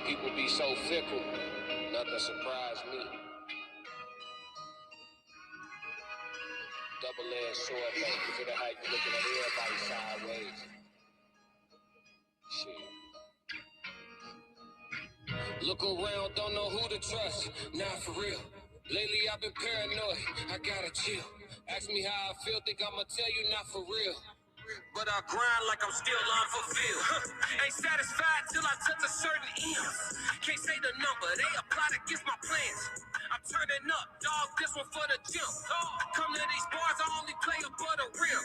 People be so fickle, nothing surprised me. Double-edged sword, though, because of how you looking at everybody sideways. Shit. Look around, don't know who to trust. Nah, for real. Lately I've been paranoid, I gotta chill. Ask me how I feel, think I'ma tell you not for real. But I grind like I'm still unfulfilled. Ain't satisfied till I touch a certain end. Can't say the number, they applied against my plans. I'm turning up, dog, this one for the gym. Come to these bars, I only play above the rim.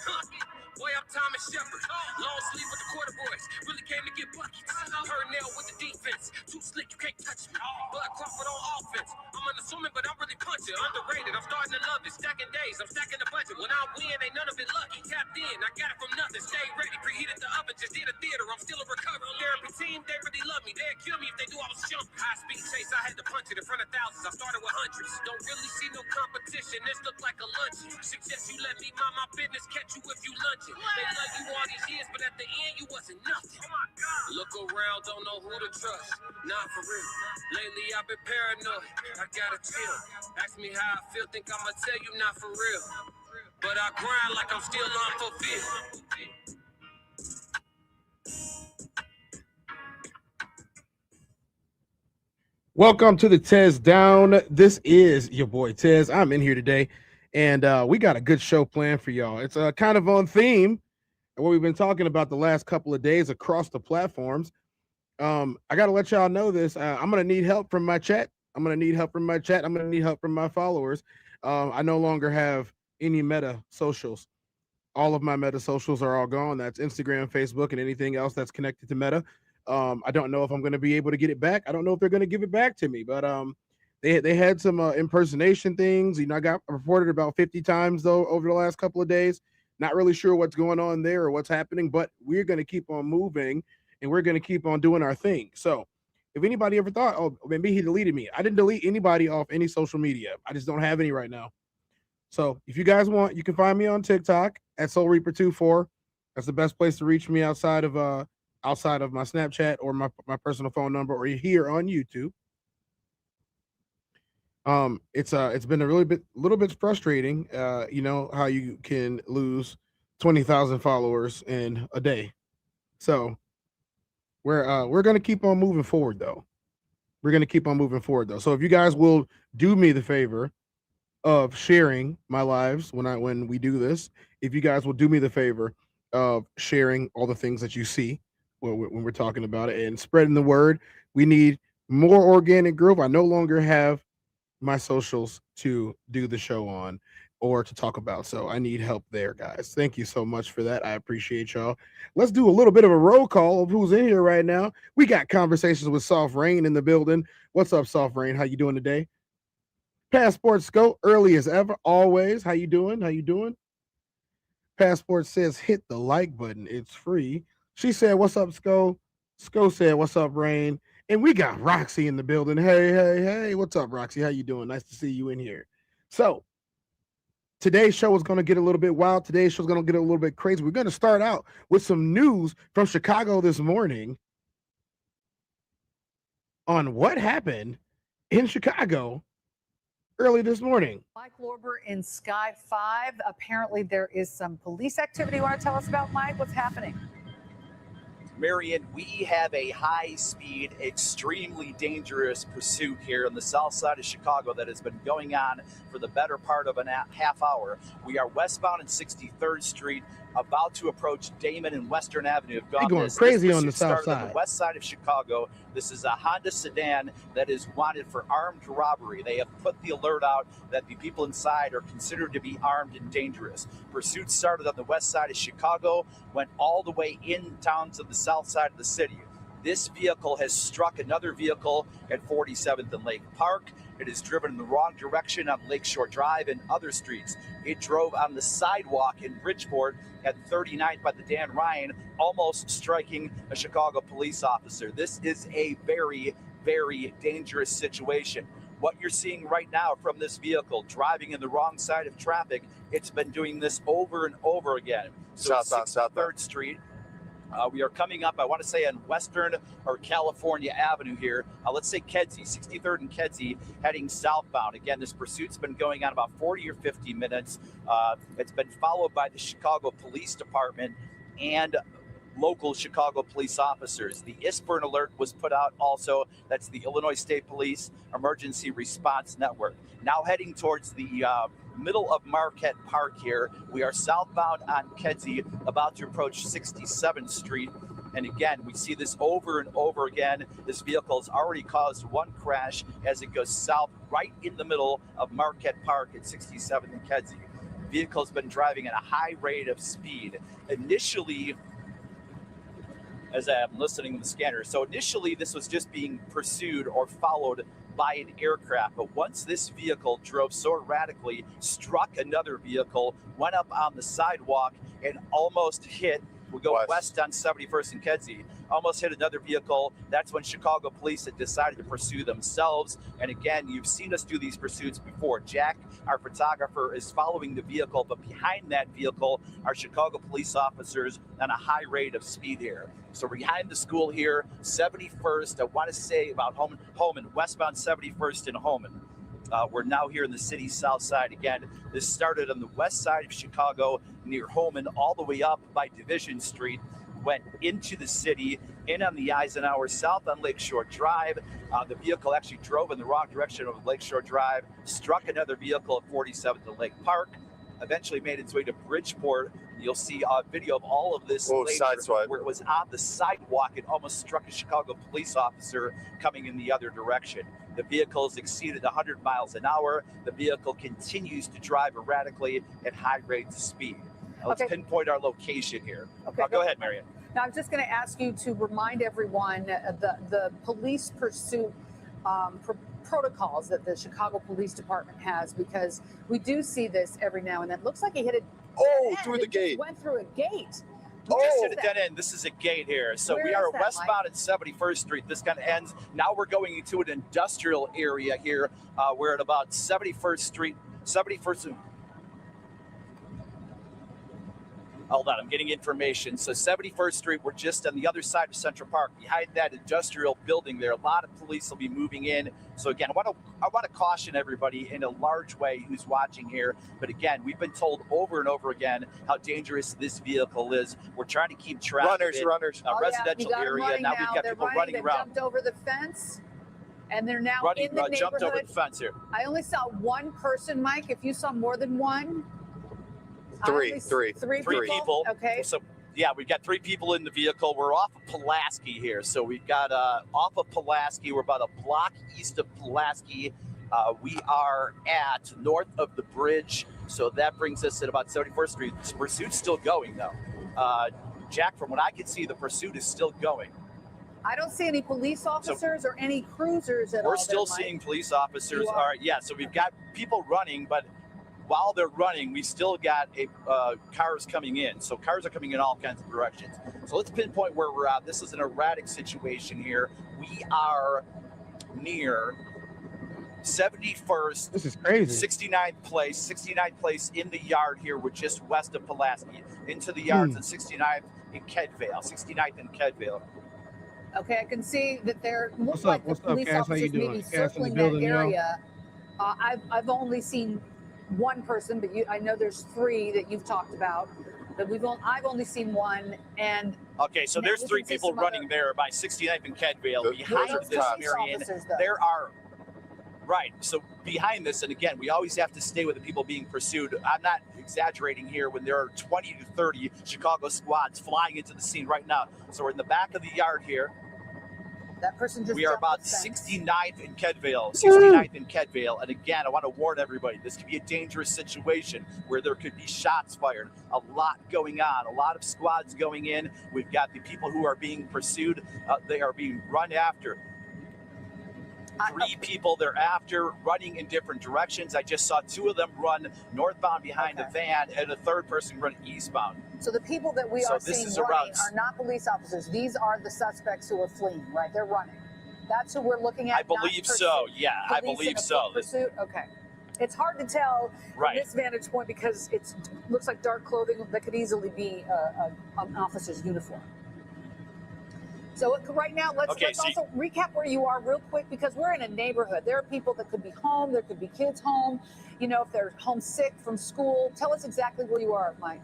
Boy, I'm Thomas Shepard. Long sleeve with the quarter boys. Really came to get buckets. Purnell with the defense. Too slick, you can't touch me. Bud Crawford on offense. I'm unassuming, but I'm really punching. Underrated, I'm starting to love it. Stacking days, I'm stacking the budget. When I win, ain't none of it lucky. Tapped in, I got it from nothing. Stay ready, preheated the oven. Just did a theater, I'm still a recovery. Therapy team, they really love me. They'd kill me if they knew I was jumping. High speed chase, I had to punch it in front of thousands. I started with hundreds. Don't really see no competition. This look like a luncheon. Suggest you let me mind my business. Catch you if you lunch. They love you all these years, but at the end, you wasn't nothing. Oh my God. Look around, don't know who to trust. Not for real. Lately, I've been paranoid. I gotta chill. Ask me how I feel, think I'ma tell you not for real. But I grind like I'm still unfulfilled. Welcome to the TezDown. This is your boy Tez. I'm in here today, and we got a good show planned for y'all. It's kind of on theme and what we've been talking about the last couple of days across the platforms. I got to let y'all know this. I'm going to need help from my chat. I'm going to need help from my followers. I no longer have any meta socials. All of my meta socials are all gone. That's Instagram, Facebook, and anything else that's connected to Meta. I don't know if I'm going to be able to get it back. I don't know if they're going to give it back to me, but they had some impersonation things. I got reported about 50 times though over the last couple of days. Not really sure what's going on there or what's happening, but we're going to keep on moving and we're going to keep on doing our thing. So if anybody ever thought, oh, maybe he deleted me, I didn't delete anybody off any social media. I just don't have any right now. So if you guys want, you can find me on TikTok at SoulReaper24. That's the best place to reach me outside of my Snapchat or my personal phone number, or here on YouTube. It's been a little bit frustrating. You know how you can lose 20,000 followers in a day. So we're gonna keep on moving forward though. So if you guys will do me the favor of sharing my lives when we do this, if you guys will do me the favor of sharing all the things that you see when we're talking about it and spreading the word. We need more organic growth. I no longer have my socials to do the show on or to talk about, so I need help there, guys. Thank you so much for that. I appreciate y'all. Let's do a little bit of a roll call of who's in here right now. We got conversations with Soft Rain in the building. What's up, Soft Rain? How you doing today? Passport Scope, early as ever, always. How you doing? Passport says hit the like button. It's free. She said, what's up, Sco? Sco said, what's up, Rain? And we got Roxy in the building. Hey. What's up, Roxy? How you doing? Nice to see you in here. So today's show is going to get a little bit wild. Today's show is going to get a little bit crazy. We're going to start out with some news from Chicago this morning on what happened in Chicago early this morning. Mike Lorber in Sky 5. Apparently there is some police activity. You want to tell us about, Mike? What's happening? Marion, we have a high-speed, extremely dangerous pursuit here on the south side of Chicago that has been going on for the better part of a half hour. We are westbound in 63rd Street, about to approach Damon and Western Avenue. They're going crazy on the south side. On the west side of Chicago. This is a Honda sedan that is wanted for armed robbery. They have put the alert out that the people inside are considered to be armed and dangerous. Pursuit started on the west side of Chicago, went all the way in town to the south side of the city. This vehicle has struck another vehicle at 47th and Lake Park. It is driven in the wrong direction on Lakeshore Drive and other streets. It drove on the sidewalk in Bridgeport at 39th by the Dan Ryan, almost striking a Chicago police officer. This is a very, very dangerous situation. What you're seeing right now from this vehicle driving in the wrong side of traffic, it's been doing this over and over again. So South. 3rd Street. We are coming up, I want to say, on Western or California Avenue here. Let's say Kedzie, 63rd and Kedzie, heading southbound. Again, this pursuit's been going on about 40 or 50 minutes. It's been followed by the Chicago Police Department and local Chicago police officers. The ISPERN alert was put out also. That's the Illinois State Police Emergency Response Network. Now heading towards the middle of Marquette Park here. We are southbound on Kedzie, about to approach 67th Street. And again, we see this over and over again. This vehicle has already caused one crash as it goes south right in the middle of Marquette Park at 67th and Kedzie. The vehicle's been driving at a high rate of speed. Initially, as I'm listening to the scanner, so initially this was just being pursued or followed by an aircraft, but once this vehicle drove so erratically, struck another vehicle, went up on the sidewalk and almost hit, we go west on 71st and Kedzie, almost hit another vehicle. That's when Chicago police had decided to pursue themselves. And again, you've seen us do these pursuits before. Jack, our photographer, is following the vehicle, but behind that vehicle are Chicago police officers on a high rate of speed here. So behind the school here, 71st, I want to say about Holman, westbound 71st and Holman. We're now here in the city's south side. Again, this started on the west side of Chicago near Holman, all the way up by Division Street, went into the city, in on the Eisenhower, south on Lakeshore Drive. The vehicle actually drove in the wrong direction of Lakeshore Drive, struck another vehicle at 47th and Lake Park, eventually made its way to Bridgeport. You'll see a video of all of this later, where it was on the sidewalk and almost struck a Chicago police officer coming in the other direction. The vehicle has exceeded 100 miles an hour. The vehicle continues to drive erratically at high rates of speed. Now let's pinpoint our location here. Okay, go ahead, Marion. Now, I'm just going to ask you to remind everyone the police pursuit protocols that the Chicago Police Department has, because we do see this every now and then. It looks like he hit it. Through the gate. Went through a gate. Just hit a dead end. This is a gate here. So we are westbound at 71st Street. This kind of ends. Now we're going into an industrial area here. We're at about 71st Street, 71st. Hold on, I'm getting information. So 71st Street, we're just on the other side of Central Park, behind that industrial building there. A lot of police will be moving in. So again, I want to caution everybody in a large way who's watching here. But again, we've been told over and over again how dangerous this vehicle is. We're trying to keep track of it. Residential area. Now we've got people running around. They jumped over the fence, and they're now in the neighborhood. Jumped over the fence here. I only saw one person, Mike. If you saw more than one. Three people. Okay. So yeah, we've got 3 people in the vehicle. We're off of Pulaski here. So we've got off of Pulaski. We're about a block east of Pulaski. We are at north of the bridge. So that brings us at about 71st Street. This pursuit's still going though. Jack, from what I can see, the pursuit is still going. I don't see any police officers or any cruisers at all. We're still seeing police officers. All right, yeah. So we've got people running, but while they're running, we still got cars coming in. So cars are coming in all kinds of directions. So let's pinpoint where we're at. This is an erratic situation here. We are near 71st. This is crazy. 69th place in the yard here. We're just west of Pulaski. Into the yards at 69th in Kedvale. 69th in Kedvale. Okay, I can see that there looks What's like up? the What's up, police Cass? How you officers doing? maybe Cass in the circling building, that y'all. area. I've only seen one person, but I know there's 3 that you've talked about. But I've only seen one, and okay, so there's 3 people running there by 69th and Kedvale. Behind this, Marion, there are so behind this, and again, we always have to stay with the people being pursued. I'm not exaggerating here when there are 20 to 30 Chicago squads flying into the scene right now. So we're in the back of the yard here. That person just we are about 69th in Kedvale, 69th in Kedvale. And again, I want to warn everybody, this could be a dangerous situation where there could be shots fired, a lot going on, a lot of squads going in. We've got the people who are being pursued. They are being run after. 3 people they're after, running in different directions. I just saw 2 of them run northbound behind a van and a 3rd person running eastbound. So the people that we are seeing running are not police officers. These are the suspects who are fleeing, right? They're running. That's who we're looking at. I believe so. Yeah, I believe so. Pursuit. Okay. It's hard to tell from this vantage point because it looks like dark clothing that could easily be an officer's uniform. So right now, let's also recap where you are real quick, because we're in a neighborhood. There are people that could be home. There could be kids home. You know, if they're homesick from school. Tell us exactly where you are, Mike.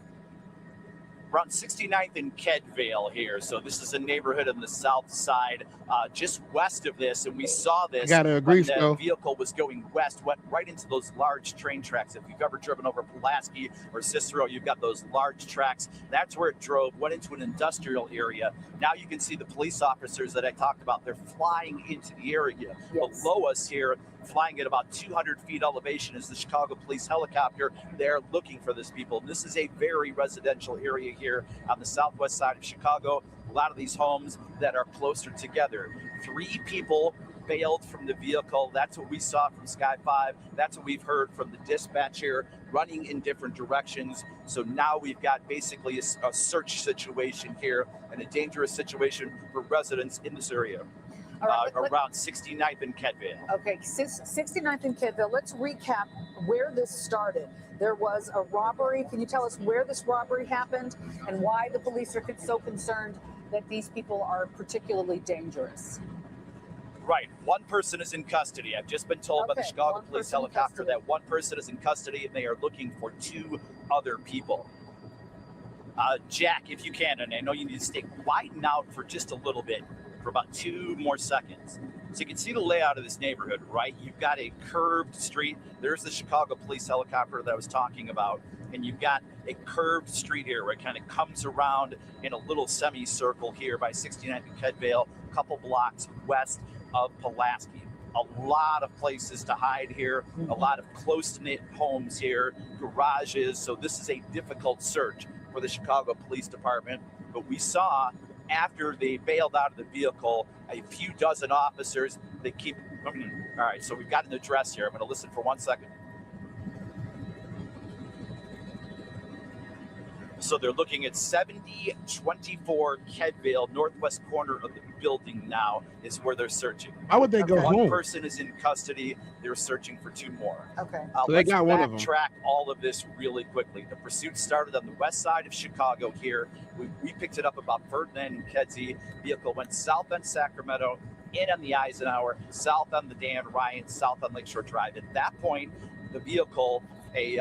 Around 69th and Kedvale here. So this is a neighborhood on the south side, just west of this. And we saw this Gotta agree, when the Phil. vehicle was going west, went right into those large train tracks. If you've ever driven over Pulaski or Cicero, you've got those large tracks. That's where it drove, went into an industrial area. Now you can see the police officers that I talked about. They're flying into the area. Yes. Below us here, flying at about 200 feet elevation, is the Chicago police helicopter. They're looking for this people. This is a very residential area here on the southwest side of Chicago. A lot of these homes that are closer together. 3 people bailed from the vehicle. That's what we saw from Sky 5. That's what we've heard from the dispatch here, running in different directions. So now we've got basically a search situation here and a dangerous situation for residents in this area. Around 69th and Kedvale. Okay, 69th and Kedvale. Let's recap where this started. There was a robbery. Can you tell us where this robbery happened and why the police are so concerned that these people are particularly dangerous? Right. One person is in custody. I've just been told by the Chicago police helicopter that one person is in custody and they are looking for 2 other people. Jack, if you can, and I know you need to stay widen out for just a little bit, for about 2 more seconds. So you can see the layout of this neighborhood, right? You've got a curved street. There's the Chicago police helicopter that I was talking about. And you've got a curved street here where it kind of comes around in a little semicircle here by 69th and Kedvale, a couple blocks west of Pulaski. A lot of places to hide here, a lot of close-knit homes here, garages. So this is a difficult search for the Chicago Police Department. But we saw, after they bailed out of the vehicle, a few dozen officers. They keep. All right, so we've got an address here. I'm going to listen for 1 second. So they're looking at 7024 Kedvale, northwest corner of the building now is where they're searching. How would they go home? One person is in custody. They're searching for 2 more. Okay. So they got one of them. Backtrack all of this really quickly. The pursuit started on the west side of Chicago here. We picked it up about Ferdinand and Kedzie. Vehicle went south on Sacramento, in on the Eisenhower, south on the Darien, south on Lakeshore Drive. At that point, the vehicle, a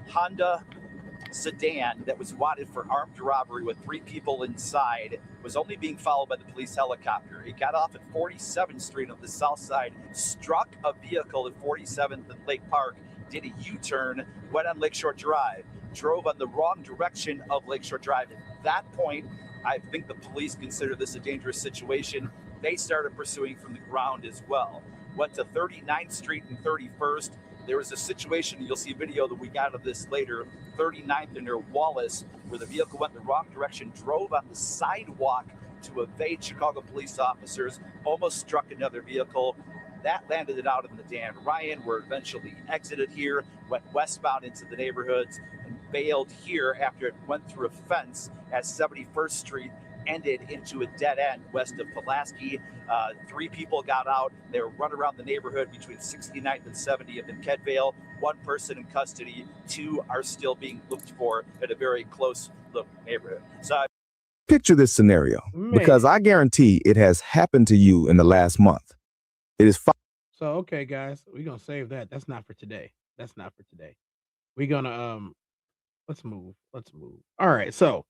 Honda sedan that was wanted for armed robbery with 3 people inside, was only being followed by the police helicopter. It got off at 47th Street on the south side, struck a vehicle at 47th and Lake Park, did a U-turn, went on Lakeshore Drive, drove on the wrong direction of Lakeshore Drive. At that point, I think the police consider this a dangerous situation. They started pursuing from the ground as well. Went to 39th Street and 31st. There was a situation, you'll see a video that we got of this later, 39th and near Wallace, where the vehicle went the wrong direction, drove on the sidewalk to evade Chicago police officers, almost struck another vehicle. That landed it out in the Darien, where it eventually exited here, went westbound into the neighborhoods, and bailed here after it went through a fence at 71st Street, ended into a dead end west of Pulaski. 3 people got out. They were run around the neighborhood between 69th and 70th in Kedvale. 1 person in custody. 2 are still being looked for at a very close look neighborhood. So picture this scenario, because I guarantee it has happened to you in the last month. It is So, okay, guys, we're going to save that. That's not for today. That's not for today. We're going to, let's move. All right. So,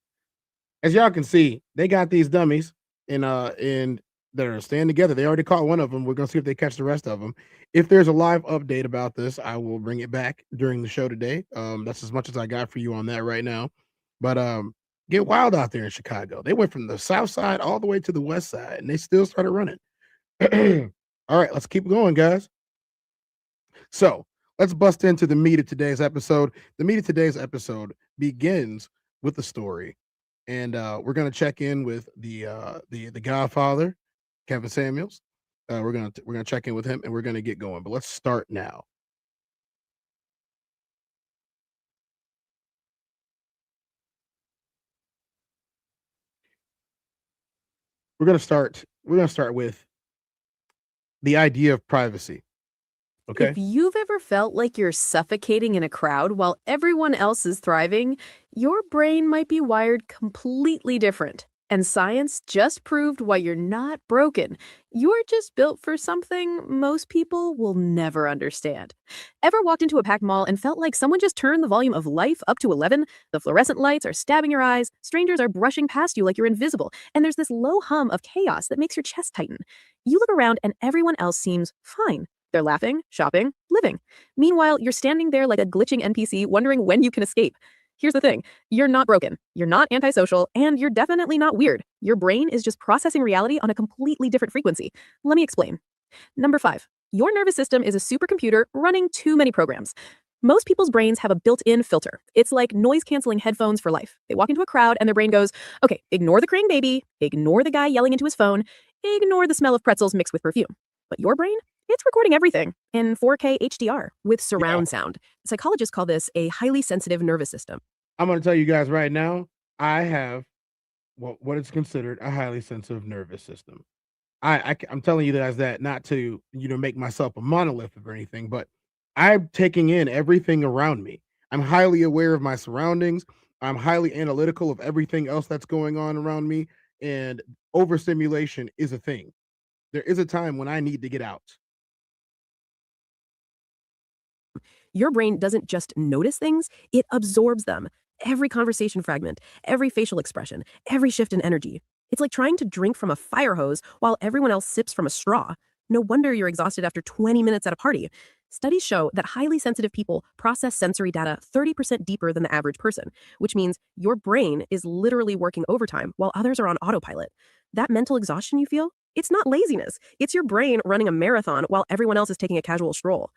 as y'all can see, they got these dummies in that are staying together. They already caught one of them. We're going to see if they catch the rest of them. If there's a live update about this, I will bring it back during the show today. That's as much as I got for you on that right now. But get wild out there in Chicago. They went from the south side all the way to the west side, and they still started running. All right, let's keep going, guys. So let's bust into the meat of today's episode. The meat of today's episode begins with the story, and we're gonna check in with the Godfather, Kevin Samuels. We're gonna check in with him, and we're gonna get going. But let's start now. We're gonna start with the idea of privacy. Okay. If you've ever felt like you're suffocating in a crowd while everyone else is thriving, your brain might be wired completely different. And science just proved why you're not broken. You're just built for something most people will never understand. Ever walked into a packed mall and felt like someone just turned the volume of life up to 11? The fluorescent lights are stabbing your eyes, strangers are brushing past you like you're invisible, and there's this low hum of chaos that makes your chest tighten. You look around and everyone else seems fine. They're laughing, shopping, living. Meanwhile, you're standing there like a glitching NPC wondering when you can escape. Here's the thing. You're not broken, you're not antisocial, and you're definitely not weird. Your brain is just processing reality on a completely different frequency. Let me explain. Number 5. Your nervous system is a supercomputer running too many programs. Most people's brains have a built-in filter. It's like noise-canceling headphones for life. They walk into a crowd and their brain goes, okay, ignore the crying baby, ignore the guy yelling into his phone, ignore the smell of pretzels mixed with perfume. But your brain? It's recording everything in 4K HDR with surround sound. Psychologists call this a highly sensitive nervous system. I'm going to tell you guys right now, I have what is considered a highly sensitive nervous system. I'm telling you guys that not to, make myself a monolith or anything, but I'm taking in everything around me. I'm highly aware of my surroundings. I'm highly analytical of everything else that's going on around me. And overstimulation is a thing. There is a time when I need to get out. Your brain doesn't just notice things, it absorbs them. Every conversation fragment, every facial expression, every shift in energy. It's like trying to drink from a fire hose while everyone else sips from a straw. No wonder you're exhausted after 20 minutes at a party. Studies show that highly sensitive people process sensory data 30% deeper than the average person, which means your brain is literally working overtime while others are on autopilot. That mental exhaustion you feel, it's not laziness. It's your brain running a marathon while everyone else is taking a casual stroll.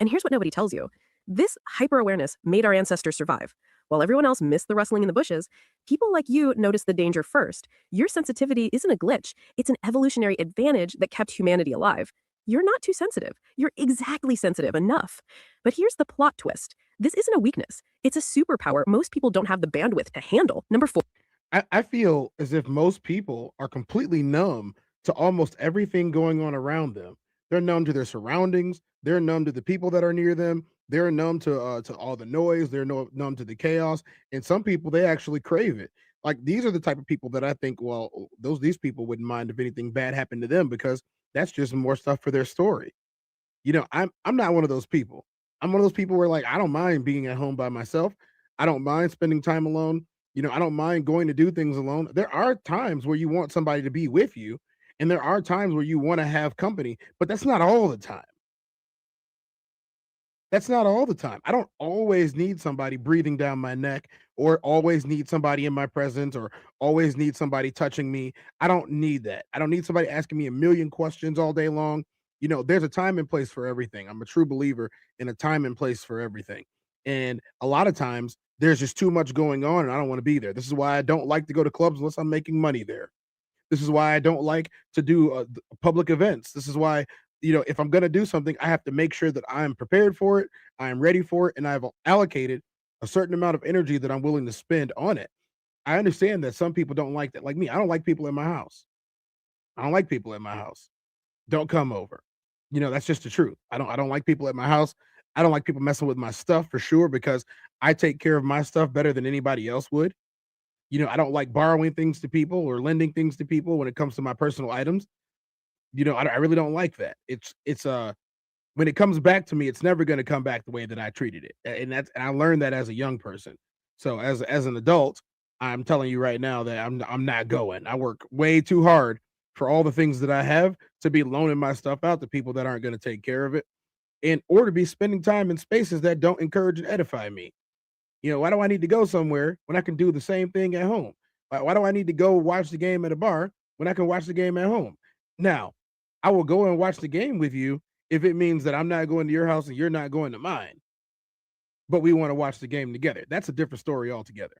And here's what nobody tells you. This hyper-awareness made our ancestors survive. While everyone else missed the rustling in the bushes, people like you noticed the danger first. Your sensitivity isn't a glitch. It's an evolutionary advantage that kept humanity alive. You're not too sensitive. You're exactly sensitive enough. But here's the plot twist. This isn't a weakness. It's a superpower most people don't have the bandwidth to handle. Number 4. I feel as if most people are completely numb to almost everything going on around them. They're numb to their surroundings. They're numb to the people that are near them. They're numb to all the noise. They're numb to the chaos. And some people, they actually crave it. Like, these are the type of people that I think, well, these people wouldn't mind if anything bad happened to them, because that's just more stuff for their story. I'm not one of those people. I'm one of those people where, like, I don't mind being at home by myself. I don't mind spending time alone. I don't mind going to do things alone. There are times where you want somebody to be with you, and there are times where you want to have company, but that's not all the time. That's not all the time. I don't always need somebody breathing down my neck, or always need somebody in my presence, or always need somebody touching me. I don't need that. I don't need somebody asking me a million questions all day long. There's a time and place for everything. I'm a true believer in a time and place for everything. And a lot of times there's just too much going on and I don't want to be there. This is why I don't like to go to clubs unless I'm making money there. This is why I don't like to do public events. This is why, if I'm going to do something, I have to make sure that I'm prepared for it, I am ready for it, and I've allocated a certain amount of energy that I'm willing to spend on it. I understand that some people don't like that. Like me, I don't like people in my house. I don't like people in my house. Don't come over. That's just the truth. I don't like people at my house. I don't like people messing with my stuff, for sure, because I take care of my stuff better than anybody else would. I don't like borrowing things to people or lending things to people when it comes to my personal items. I really don't like that. It's when it comes back to me, it's never going to come back the way that I treated it. And I learned that as a young person. So as an adult, I'm telling you right now that I'm not going. I work way too hard for all the things that I have to be loaning my stuff out to people that aren't going to take care of it, and or to be spending time in spaces that don't encourage and edify me. Why do I need to go somewhere when I can do the same thing at home? Why do I need to go watch the game at a bar when I can watch the game at home? Now, I will go and watch the game with you if it means that I'm not going to your house and you're not going to mine, but we want to watch the game together. That's a different story altogether.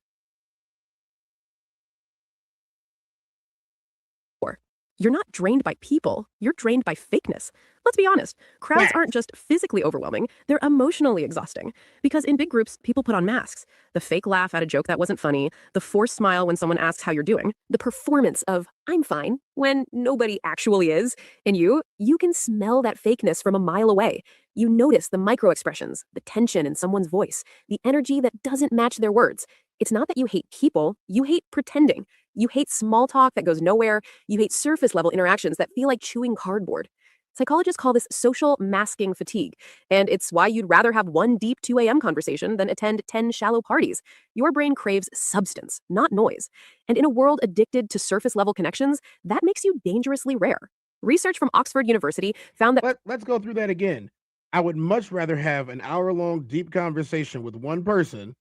You're not drained by people, you're drained by fakeness. Let's be honest, crowds aren't just physically overwhelming, they're emotionally exhausting. Because in big groups, people put on masks. The fake laugh at a joke that wasn't funny, the forced smile when someone asks how you're doing, the performance of, I'm fine, when nobody actually is. And you can smell that fakeness from a mile away. You notice the micro expressions, the tension in someone's voice, the energy that doesn't match their words. It's not that you hate people, you hate pretending. You hate small talk that goes nowhere. You hate surface level interactions that feel like chewing cardboard. Psychologists call this social masking fatigue, and it's why you'd rather have one deep 2 a.m. conversation than attend 10 shallow parties. Your brain craves substance, not noise. And in a world addicted to surface level connections, that makes you dangerously rare. Research from Oxford University found that Let's go through that again. I would much rather have an hour-long deep conversation with one person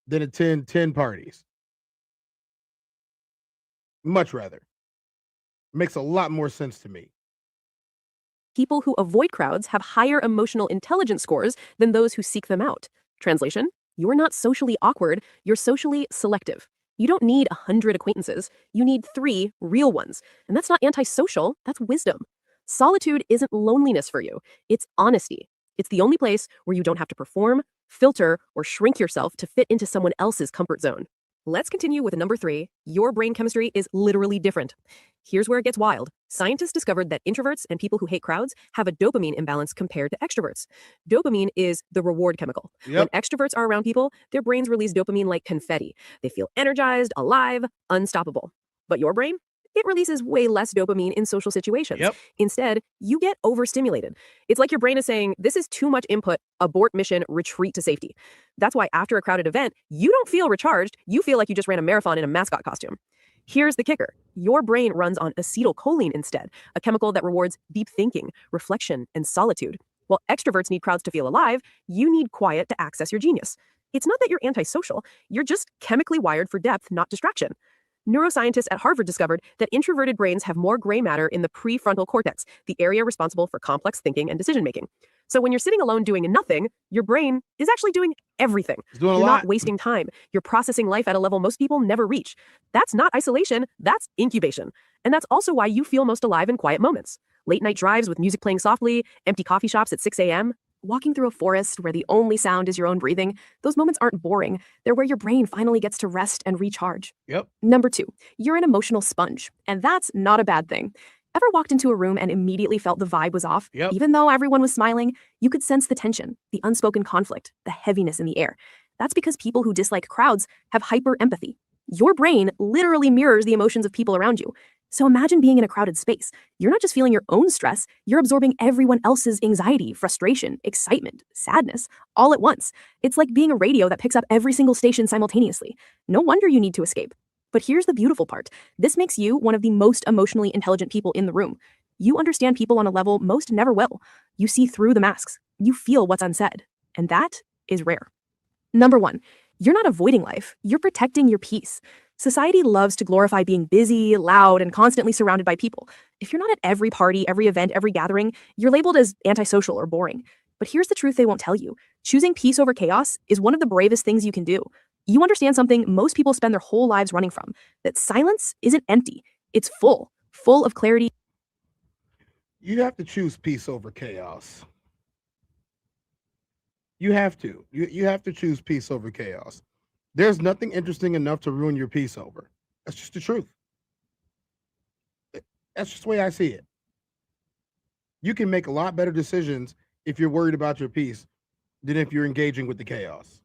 than attend 10 parties. Much rather. Makes a lot more sense to me. people who avoid crowds have higher emotional intelligence scores than those who seek them out. Translation: you're not socially awkward, you're socially selective. You don't need 100 acquaintances, you need 3 real ones. And that's not antisocial, that's wisdom. Solitude isn't loneliness for you, it's honesty. It's the only place where you don't have to perform, filter, or shrink yourself to fit into someone else's comfort zone. Let's continue with number 3. Your brain chemistry is literally different. Here's where it gets wild. Scientists discovered that introverts and people who hate crowds have a dopamine imbalance compared to extroverts. Dopamine is the reward chemical. When extroverts are around people, their brains release dopamine like confetti. They feel energized, alive, unstoppable. But your brain? It releases way less dopamine in social situations. Instead, you get overstimulated. It's like your brain is saying, this is too much input, abort mission, retreat to safety. That's why after a crowded event, you don't feel recharged, you feel like you just ran a marathon in a mascot costume. Here's the kicker. Your brain runs on acetylcholine instead, a chemical that rewards deep thinking, reflection, and solitude. While extroverts need crowds to feel alive, you need quiet to access your genius. It's not that you're antisocial, you're just chemically wired for depth, not distraction. Neuroscientists at Harvard discovered that introverted brains have more gray matter in the prefrontal cortex, the area responsible for complex thinking and decision-making. So when you're sitting alone doing nothing, your brain is actually doing everything. You're not wasting time. You're processing life at a level most people never reach. That's not isolation, that's incubation. And that's also why you feel most alive in quiet moments. Late night drives with music playing softly, empty coffee shops at 6 a.m., walking through a forest where the only sound is your own breathing. Those moments aren't boring. They're where your brain finally gets to rest and recharge. Number 2, you're an emotional sponge. And that's not a bad thing. Ever walked into a room and immediately felt the vibe was off? Even though everyone was smiling, you could sense the tension, the unspoken conflict, the heaviness in the air. That's because people who dislike crowds have hyper empathy. Your brain literally mirrors the emotions of people around you. So imagine being in a crowded space. You're not just feeling your own stress, you're absorbing everyone else's anxiety, frustration, excitement, sadness, all at once. It's like being a radio that picks up every single station simultaneously. No wonder you need to escape. But here's the beautiful part. This makes you one of the most emotionally intelligent people in the room. You understand people on a level most never will. You see through the masks. You feel what's unsaid. And that is rare. Number 1, you're not avoiding life. You're protecting your peace. Society loves to glorify being busy, loud, and constantly surrounded by people. If you're not at every party, every event, every gathering, you're labeled as antisocial or boring. But here's the truth they won't tell you. Choosing peace over chaos is one of the bravest things you can do. You understand something most people spend their whole lives running from, that silence isn't empty. It's full of clarity. You have to choose peace over chaos. You have to. You have to choose peace over chaos. There's nothing interesting enough to ruin your peace over. That's just the truth. That's just the way I see it. You can make a lot better decisions if you're worried about your peace than if you're engaging with the chaos.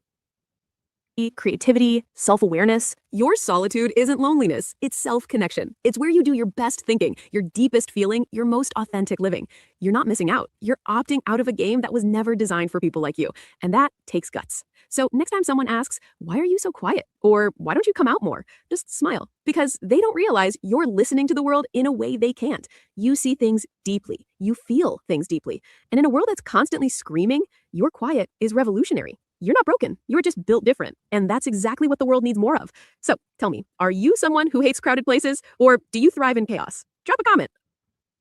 Creativity, self-awareness. Your solitude isn't loneliness, it's self-connection. It's where you do your best thinking, your deepest feeling, your most authentic living. You're not missing out. You're opting out of a game that was never designed for people like you. And that takes guts. So next time someone asks, why are you so quiet? Or why don't you come out more? Just smile, because they don't realize you're listening to the world in a way they can't. You see things deeply. You feel things deeply. And in a world that's constantly screaming, your quiet is revolutionary. You're not broken. You're just built different. And that's exactly what the world needs more of. So tell me, are you someone who hates crowded places, or do you thrive in chaos? Drop a comment.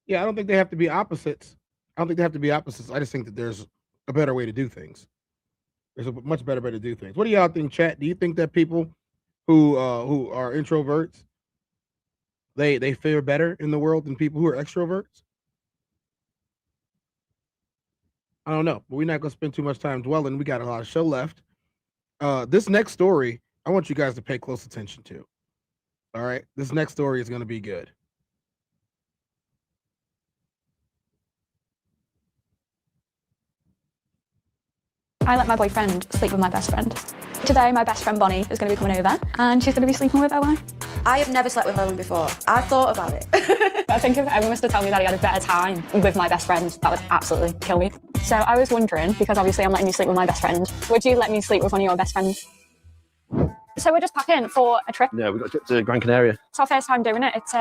Yeah, I don't think they have to be opposites. I just think that there's a better way to do things. There's a much better way to do things. What do y'all think, chat? Do you think that people who are introverts, they fare better in the world than people who are extroverts? I don't know, but we're not going to spend too much time dwelling. We got a lot of show left. This next story, I want you guys to pay close attention to. All right? This next story is going to be good. I let my boyfriend sleep with my best friend. Today, my best friend Bonnie is going to be coming over, and she's going to be sleeping with Owen. I have never slept with Owen before. I thought about it. I think if Owen was to tell me that he had a better time with my best friend, that would absolutely kill me. So I was wondering, because obviously I'm letting you sleep with my best friend, would you let me sleep with one of your best friends? So we're just packing for a trip. Yeah, we've got a trip to Gran Canaria. It's our first time doing it. It's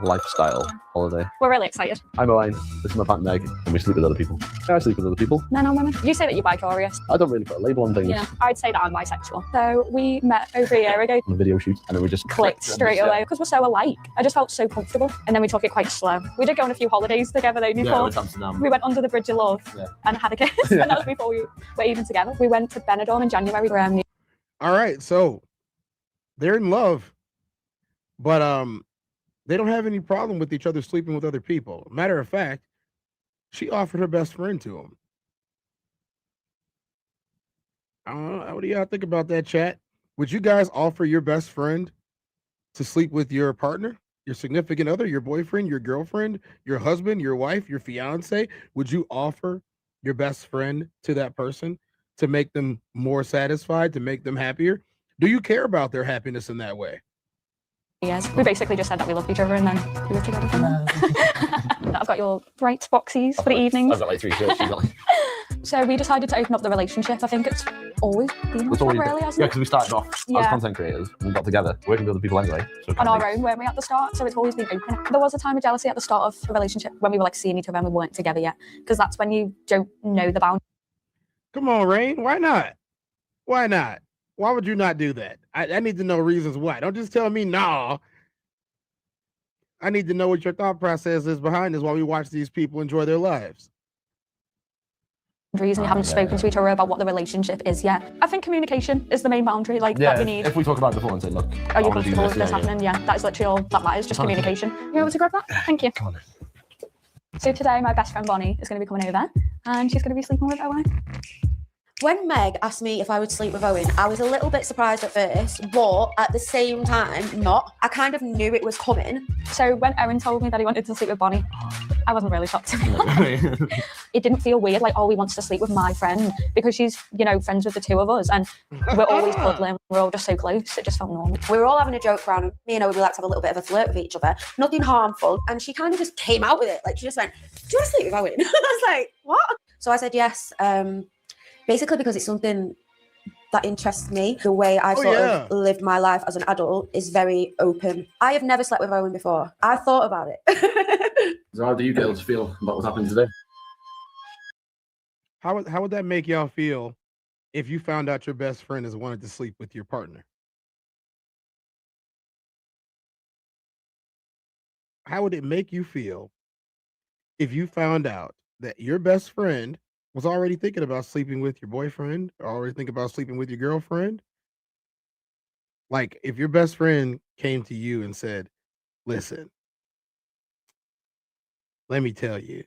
Lifestyle holiday. We're really excited. I'm Owen, this is my partner Meg, and we sleep with other people. I sleep with other people. Men on women. You say that you're bi-curious. I don't really put a label on things. Yeah, I'd say that I'm bisexual. So we met over a year ago. On a video shoot, and then we just clicked straight away because we're so alike. I just felt so comfortable, and then we took it quite slow. We did go on a few holidays together though. Yeah, we went to Amsterdam. We went under the Bridge of Love and had a kiss, and that was before we were even together. We went to Benidorm in January. All right, so they're in love, but they don't have any problem with each other sleeping with other people. Matter of fact, she offered her best friend to him. I don't know. What do y'all think about that, chat? Would you guys offer your best friend to sleep with your partner, your significant other, your boyfriend, your girlfriend, your husband, your wife, your fiance? Would you offer your best friend to that person to make them more satisfied, to make them happier? Do you care about their happiness in that way? Yes, we basically just said that we loved each other and then we were together. I've got your bright boxies for the evenings. I've got like 3 shirts. You've got like... So we decided to open up the relationship. I think it's always been like that, really, hasn't it? Yeah, because we started off as content creators and we got together, working with other people anyway. So on our own, weren't we, at the start? So it's always been open. There was a time of jealousy at the start of the relationship when we were like seeing each other and we weren't together yet, because that's when you don't know the boundaries. Come on, Rain. Why not? Why not? Why would you not do that? I need to know reasons why. Don't just tell me no. I need to know what your thought process is behind this while we watch these people enjoy their lives. Reason you haven't spoken to each other about what the relationship is yet. I think communication is the main boundary that we need. If we talk about it before and say, look, are you comfortable with this happening? Yeah, that is literally all that matters, just communication. You able to grab that? Thank you. Come on. So today my best friend Bonnie is going to be coming over and she's going to be sleeping with Owen. When Meg asked me if I would sleep with Owen, I was a little bit surprised at first, but at the same time, not. I kind of knew it was coming. So when Owen told me that he wanted to sleep with Bonnie, I wasn't really shocked to be honest. It didn't feel weird, like, oh, he wants to sleep with my friend, because she's, friends with the two of us, and we're always cuddling. We're all just so close. It just felt normal. We were all having a joke around, and me and Owen, we like to have a little bit of a flirt with each other. Nothing harmful, and she kind of just came out with it. Like, she just went, do you want to sleep with Owen? I was like, what? So I said yes. Basically because it's something that interests me. The way I've sort of lived my life as an adult is very open. I have never slept with Owen before. I thought about it. So how do you girls feel about what's happening today? How would that make y'all feel if you found out your best friend has wanted to sleep with your partner? How would it make you feel if you found out that your best friend was already thinking about sleeping with your boyfriend, or already thinking about sleeping with your girlfriend? Like, if your best friend came to you and said, listen, let me tell you,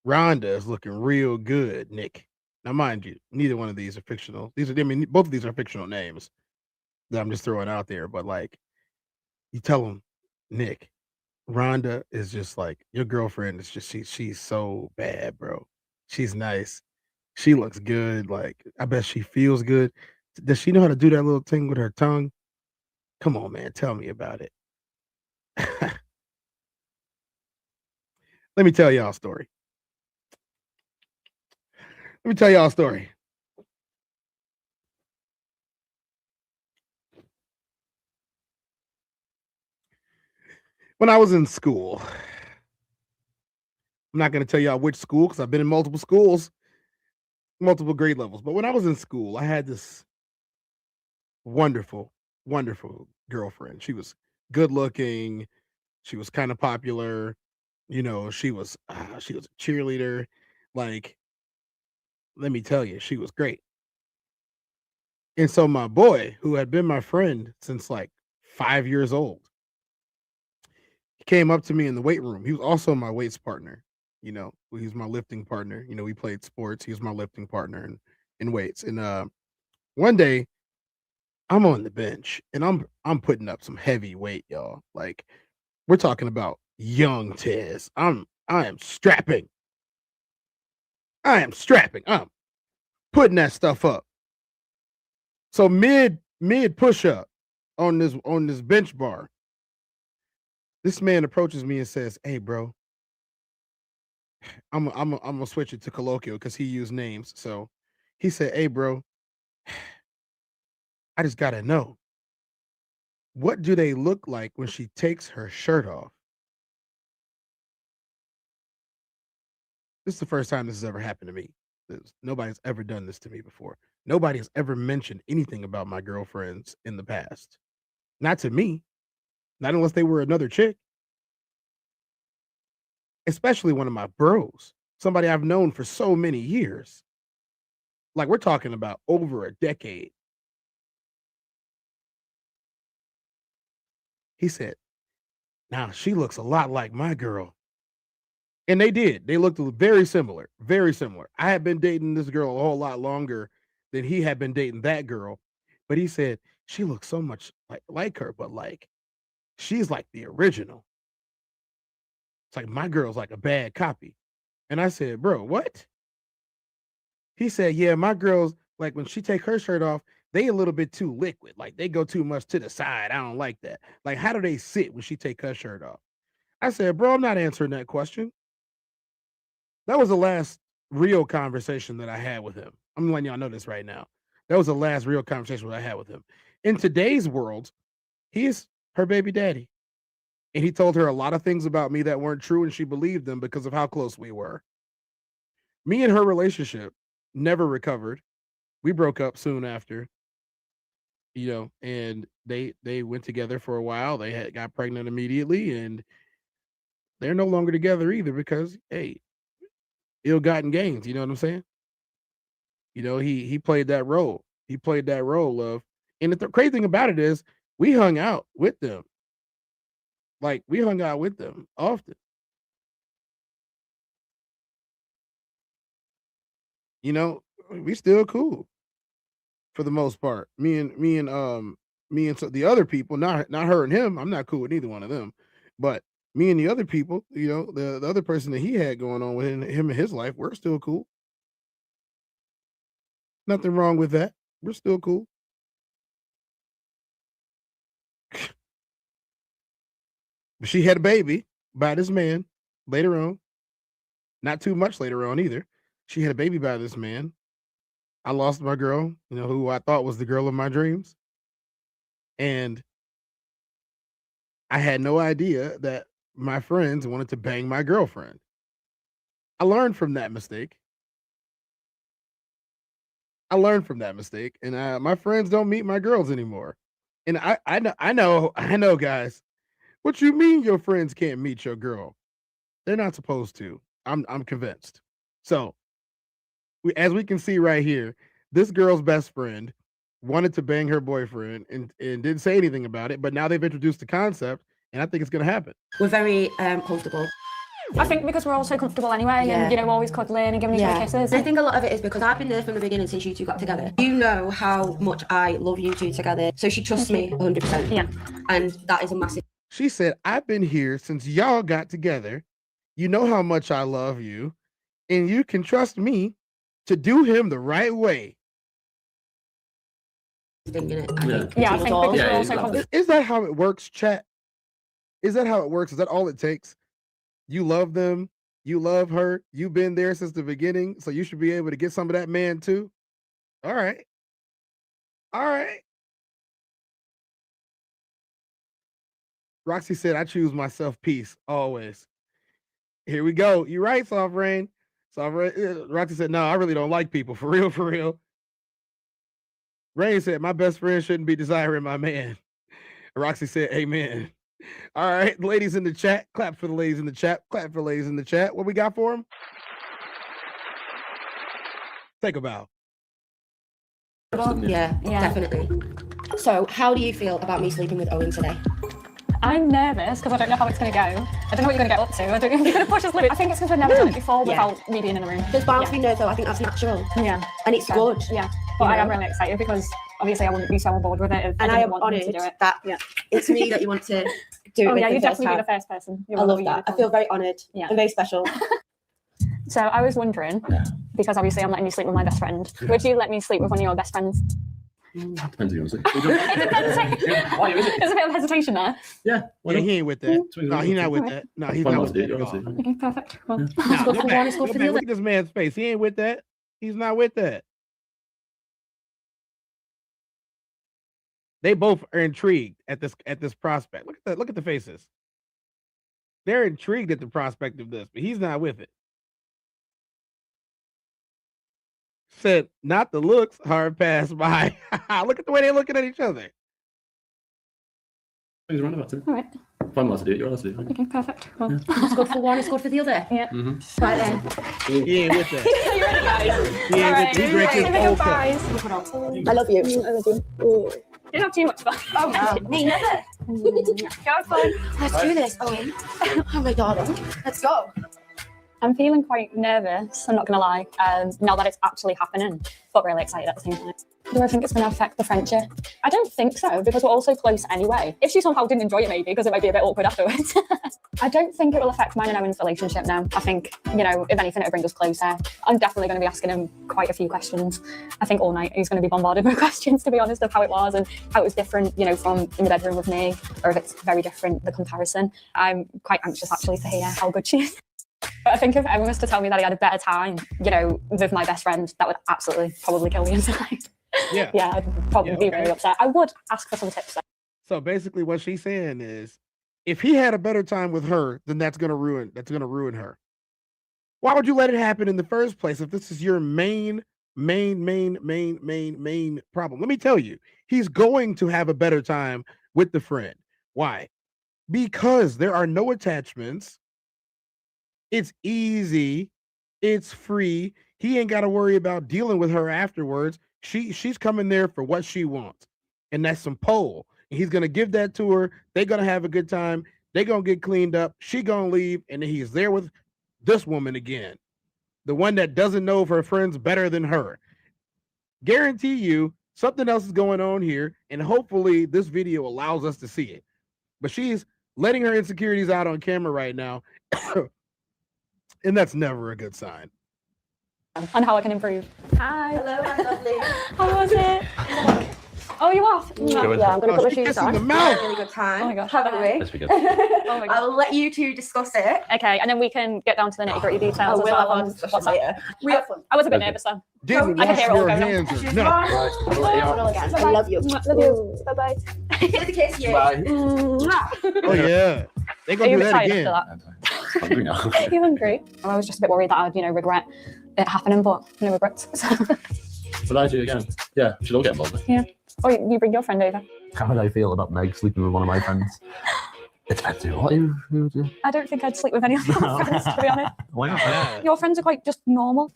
Rhonda is looking real good, Nick. Now, mind you, neither one of these are fictional. Both of these are fictional names that I'm just throwing out there. But like, you tell them, Nick, Rhonda is just like, your girlfriend is just, she's so bad, bro. She's nice. She looks good. Like, I bet she feels good. Does she know how to do that little thing with her tongue? Come on, man. Tell me about it. Let me tell y'all a story. Let me tell y'all a story. When I was in school, I'm not going to tell y'all which school because I've been in multiple schools, multiple grade levels. But when I was in school, I had this wonderful, wonderful girlfriend. She was good looking. She was kind of popular. She was a cheerleader. Like, let me tell you, she was great. And so my boy, who had been my friend since like 5 years old, he came up to me in the weight room. He was also my weights partner. He was my lifting partner. We played sports. He was my lifting partner in weights. And one day I'm on the bench and I'm putting up some heavy weight, y'all. Like, we're talking about young Tez. I am strapping. I'm putting that stuff up. So mid push up, on this bench bar. This man approaches me and says, "Hey, bro, I'm gonna switch it to colloquial because he used names." So he said, "Hey, bro, I just gotta know, what do they look like when she takes her shirt off?" This is the first time this has ever happened to me. Nobody's ever done this to me before. Nobody has ever mentioned anything about my girlfriends in the past. Not to me, not unless they were another chick. Especially one of my bros, somebody I've known for so many years. Like, we're talking about over a decade. He said, "Now she looks a lot like my girl." And they did. They looked very similar, very similar. I had been dating this girl a whole lot longer than he had been dating that girl. But he said, "She looks so much like her, but like, she's like the original. It's like my girl's like a bad copy." And I said, "Bro, what?" He said, "Yeah, my girls, like when she take her shirt off, they a little bit too liquid. Like they go too much to the side. I don't like that. Like, how do they sit when she take her shirt off?" I said, "Bro, I'm not answering that question." That was the last real conversation that I had with him. I'm letting y'all know this right now. That was the last real conversation that I had with him. In today's world, he's her baby daddy. And he told her a lot of things about me that weren't true, and she believed them because of how close we were. Me and her relationship never recovered. We broke up soon after, and they went together for a while. They got pregnant immediately, and they're no longer together either because, hey, ill-gotten gains, you know what I'm saying? He played that role. He played that role of, and the crazy thing about it is we hung out with them. Like, we hung out with them often. We still cool for the most part. Me and so the other people, not her and him. I'm not cool with neither one of them. But me and the other people, the other person that he had going on with him in his life, we're still cool. Nothing wrong with that. We're still cool. But she had a baby by this man later on. Not too much later on either. She had a baby by this man. I lost my girl, who I thought was the girl of my dreams. And I had no idea that my friends wanted to bang my girlfriend. I learned from that mistake. And my friends don't meet my girls anymore. And I know, guys. What you mean your friends can't meet your girl? They're not supposed to. I'm convinced. So, as we can see right here, this girl's best friend wanted to bang her boyfriend and didn't say anything about it, but now they've introduced the concept, and I think it's going to happen. We're very comfortable. I think because we're all so comfortable anyway, and always cuddling and giving each other kisses. I think a lot of it is because I've been there from the beginning since you two got together. You know how much I love you two together, so she trusts me 100%. Yeah, and that is a massive. She said, "I've been here since y'all got together. You know how much I love you, and you can trust me to do him the right way." Thing in it, I think because we're all so comfortable. Is that how it works, chat? Is that how it works? Is that all it takes? You love them. You love her. You've been there since the beginning, so you should be able to get some of that man too. All right. Roxy said, "I choose myself peace always." Here we go. You're right, Soft Rain. Roxy said, "No, I really don't like people. For real. Rain said, "My best friend shouldn't be desiring my man." Roxy said, "Amen." All right, ladies in the chat, clap for the ladies in the chat. What we got for them? Take a bow. Yeah, definitely. So, how do you feel about me sleeping with Owen today? I'm nervous because I don't know how it's going to go. I don't know what you're going to get up to. I don't know if you're going to push us limit. I think it's because we've never done it before without me being in the room. There's bound to be no, though. I think that's natural. Yeah. And it's good. Yeah. But I am really excited because obviously I wouldn't be so on board with it if and I am honoured to do it. that it's me that you want to do it. Oh, with yeah, the you'd first definitely time. be the first person. I love that. I feel very honoured and very special. So I was wondering, because obviously I'm letting you sleep with my best friend, would you let me sleep with one of your best friends? That depends who you want to see. Why is it? There's a bit of hesitation there. Yeah. Yeah, he ain't with that. No, he's not with that. No, he's Fun not loves with it, that at you all. wanna see. Okay, perfect. Well, No, Let's go go for back. one, let's go Go for back. the Look other. at this man's face. He ain't with that. He's not with that. They both are intrigued at this prospect. Look at that. Look at the faces. They're intrigued at the prospect of this, but he's not with it. Said, not the looks, hard pass by. Look at the way they're looking at each other. Things around about it. all right. Fun loves to do it. You're allowed to do it. Okay, perfect. Well, It's good for one, it's good for the other. yeah. Right then. He ain't with that. You ready, guys? He All ain't right. with he drank his Give me your old cup. prize. I love you. I love you. You didn't have too much fun. Oh no, me never. Go fun. Let's do this, Owen. Oh my darling. Let's go. I'm feeling quite nervous, I'm not going to lie, now that it's actually happening, but really excited at the same time. Do I think it's going to affect the friendship? I don't think so, because we're all so close anyway. If she somehow didn't enjoy it, maybe, because it might be a bit awkward afterwards. I don't think it will affect mine and Owen's relationship now. I think, you know, if anything, it'll bring us closer. I'm definitely going to be asking him quite a few questions. I think all night he's going to be bombarded with questions, to be honest, of how it was and how it was different, you know, from in the bedroom with me, or if it's very different, the comparison. I'm quite anxious, actually, to hear how good she is. But I think if everyone was to tell me that he had a better time, you know, with my best friend, that would absolutely probably kill me inside. Yeah. Yeah, I'd probably be really upset. I would ask for some tips though. So basically what she's saying is if he had a better time with her, then that's gonna ruin her. Why would you let it happen in the first place if this is your main problem? Let me tell you, he's going to have a better time with the friend. Why? Because there are no attachments. It's easy. It's free. He ain't got to worry about dealing with her afterwards. She's coming there for what she wants. And that's some pole. And he's going to give that to her. They're going to have a good time. They're going to get cleaned up. She going to leave. And then he's there with this woman again. The one that doesn't know of her friends better than her. Guarantee you something else is going on here. And hopefully this video allows us to see it. But she's letting her insecurities out on camera right now. And that's never a good sign. And how I can improve. Hi. Hello, my lovely. How was it? Oh, you off? Yeah, I'm going to put my shoes on. The mouth. Really good time. Oh my gosh. Haven't we? Let's be good. Oh my gosh. I'll let you two discuss it. Okay, and then we can get down to the nitty-gritty details Oh, as we'll well. have our on discussion what's that. later. We have fun. I was a bit Okay. nervous then. Didn't I can wash hear it all your going on. hands. Shoes No. on. Right. Roll again. I love you. Love you. Bye-bye. Here's the kiss you. Bye. Oh yeah. They're Are gonna you do that excited again. after I'm hungry now. that? You're hungry? I was just a bit worried that I'd, you know, regret it happening, but no regrets. Would I do it again? Yeah, we should all get involved. Or you bring your friend over. How would I feel about Meg sleeping with one of my friends? It depends who. What who would you? I don't think I'd sleep with any of your friends, to be honest. Why not? Your friends are quite just normal.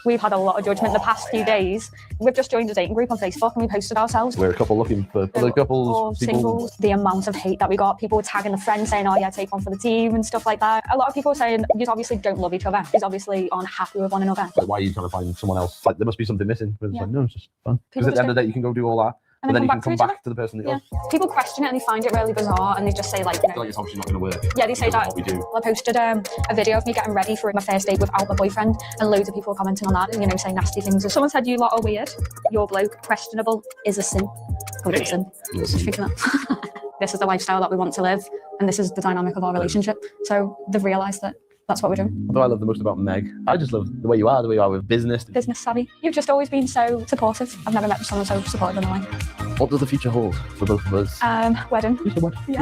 We've had a lot of judgment the past few days. We've just joined a dating group on Facebook and we posted ourselves. We're a couple looking for other Or couples. People. singles. The amount of hate that we got, people were tagging the friends saying, oh yeah, take one for the team and stuff like that. A lot of people were saying, you obviously don't love each other. You obviously aren't happy with one another. Like, why are you trying to find someone else? Like, there must be something missing. But it's Yeah. like, no, it's just fun. People Because at the just end of the day, you can go do all that, And but then you come can back come to each back to the person that Yeah. you People question it and they find it really bizarre and they just say like, you feel know, like it's obviously not going to work. yeah, they say Because of that. what we do. I posted a video of me getting ready for my first date without my boyfriend, and loads of people were commenting on that and, you know, saying nasty things. If someone said you lot are weird, your bloke questionable is a sin. Oh, it's a sin. Just thinking that. This is the lifestyle that we want to live, and this is the dynamic of our relationship. So they've realised that that's what we're doing. What do I love the most about Meg? I just love the way you are with business. Business savvy. You've just always been so supportive. I've never met someone so supportive in my life. What does the future hold for both of us? Wedding. There's Yeah.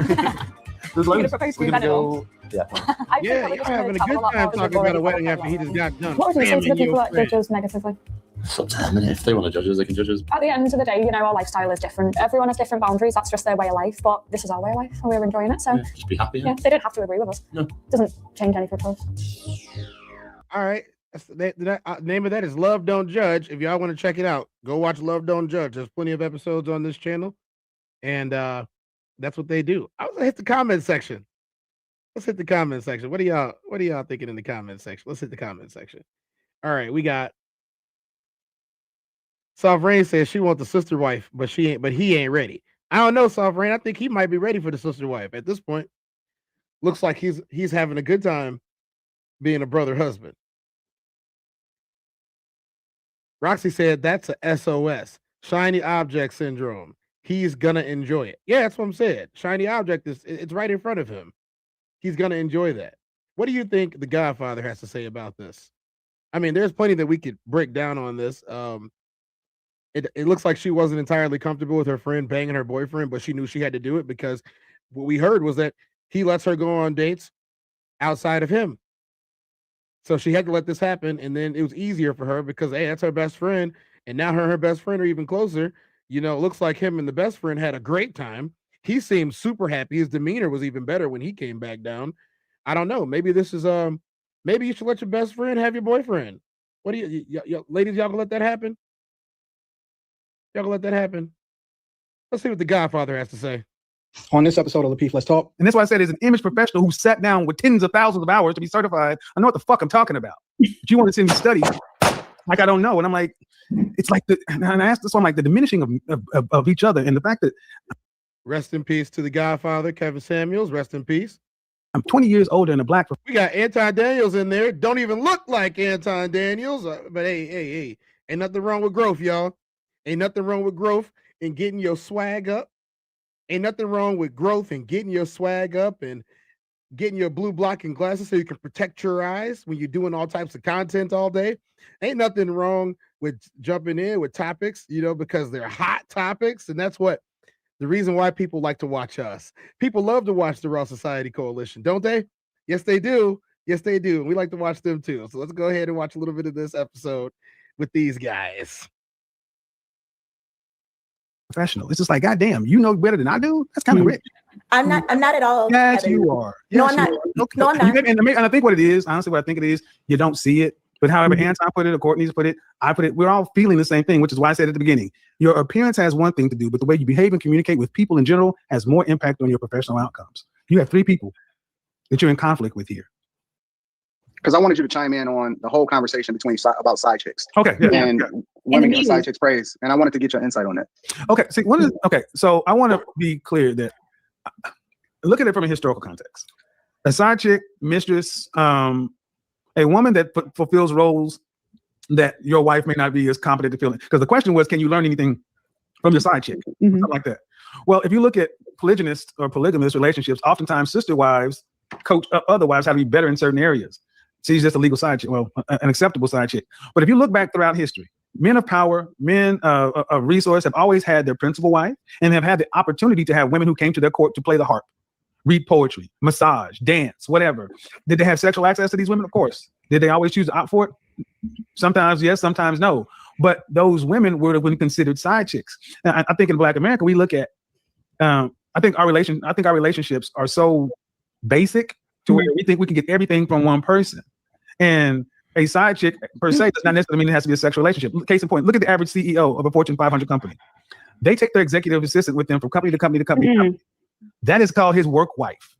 loads. You're gonna propose to We're me gonna then, go. Yeah. I think Yeah, that we're you're just having a gonna good travel time lot more talking about a because wedding we've after he just got done. What would you say to the Family, people your that friend. judge us negatively? It's up to them, and if they want to judge us, they can judge us. At the end of the day, you know, our lifestyle is different. Everyone has different boundaries. That's just their way of life. But this is our way of life, and we're enjoying it. So, Just be happy. yeah, they don't have to agree with us. No. Doesn't change anything for us. All right. Name of that is Love Don't Judge. If y'all want to check it out, go watch Love Don't Judge. There's plenty of episodes on this channel, and that's what they do. I was gonna hit the comment section. Let's hit the comment section. What are y'all thinking in the comment section? Let's hit the comment section. All right, we got Soft Rain says she wants the sister wife, but he ain't ready. I don't know, Soft Rain. I think he might be ready for the sister wife at this point. Looks like he's having a good time being a brother husband. Roxy said that's a SOS. Shiny object syndrome. He's gonna enjoy it. Yeah, that's what I'm saying. Shiny object it's right in front of him. He's gonna enjoy that. What do you think the Godfather has to say about this? I mean, there's plenty that we could break down on this. It looks like she wasn't entirely comfortable with her friend banging her boyfriend, but she knew she had to do it because what we heard was that he lets her go on dates outside of him. So she had to let this happen, and then it was easier for her because hey, that's her best friend, and now her and her best friend are even closer. You know, it looks like him and the best friend had a great time. He seemed super happy. His demeanor was even better when he came back down. I don't know. Maybe this is maybe you should let your best friend have your boyfriend. What do you ladies, y'all gonna let that happen? Y'all gonna let that happen? Let's see what the Godfather has to say. On this episode of The Peef, Let's Talk. And that's why I said as an image professional who sat down with tens of thousands of hours to be certified, I know what the fuck I'm talking about. But you want to send me studies like I don't know. And I'm like, it's like and I asked this one, like the diminishing of each other and the fact that rest in peace to the Godfather, Kevin Samuels. Rest in peace. I'm 20 years older than a black. We got Anton Daniels in there. Don't even look like Anton Daniels. But hey, ain't nothing wrong with growth, y'all. Ain't nothing wrong with growth and getting your swag up. Ain't nothing wrong with growth and getting your swag up and getting your blue blocking glasses so you can protect your eyes when you're doing all types of content all day. Ain't nothing wrong with jumping in with topics, you know, because they're hot topics. And that's what the reason why people like to watch us. People love to watch the Raw Society Coalition, don't they? Yes, they do. Yes, they do. And we like to watch them too. So let's go ahead and watch a little bit of this episode with these guys. Professional. It's just like, goddamn, you know better than I do. That's kind of rich. I'm not at all. Yes, you are. Yes, No, I'm not. Okay. No, I'm not. And I think what it is, honestly, what I think it is, you don't see it. But however Anton put it, or Courtney's put it, I put it, we're all feeling the same thing, which is why I said at the beginning, your appearance has one thing to do, but the way you behave and communicate with people in general has more impact on your professional outcomes. You have 3 people that you're in conflict with here. Because I wanted you to chime in on the whole conversation about side chicks. Okay. And women get side chicks praise. And I wanted to get your insight on that. Okay. See, so I want to be clear that look at it from a historical context. A side chick, mistress, a woman that fulfills roles that your wife may not be as competent to fill. Because the question was, can you learn anything from your side chick? Something like that. Well, if you look at polygynist or polygamous relationships, oftentimes sister wives coach other wives how to be better in certain areas. She's just a legal side chick, well, an acceptable side chick. But if you look back throughout history, men of power, men of resource have always had their principal wife and have had the opportunity to have women who came to their court to play the harp, read poetry, massage, dance, whatever. Did they have sexual access to these women? Of course. Did they always choose to opt for it? Sometimes yes, sometimes no. But those women were considered side chicks. Now, I think in Black America, we look at, I think our relationships are so basic to where we think we can get everything from one person. And a side chick per se does not necessarily mean it has to be a sexual relationship. Case in point, look at the average CEO of a Fortune 500 company. They take their executive assistant with them from company to company to company. To company. That is called his work wife.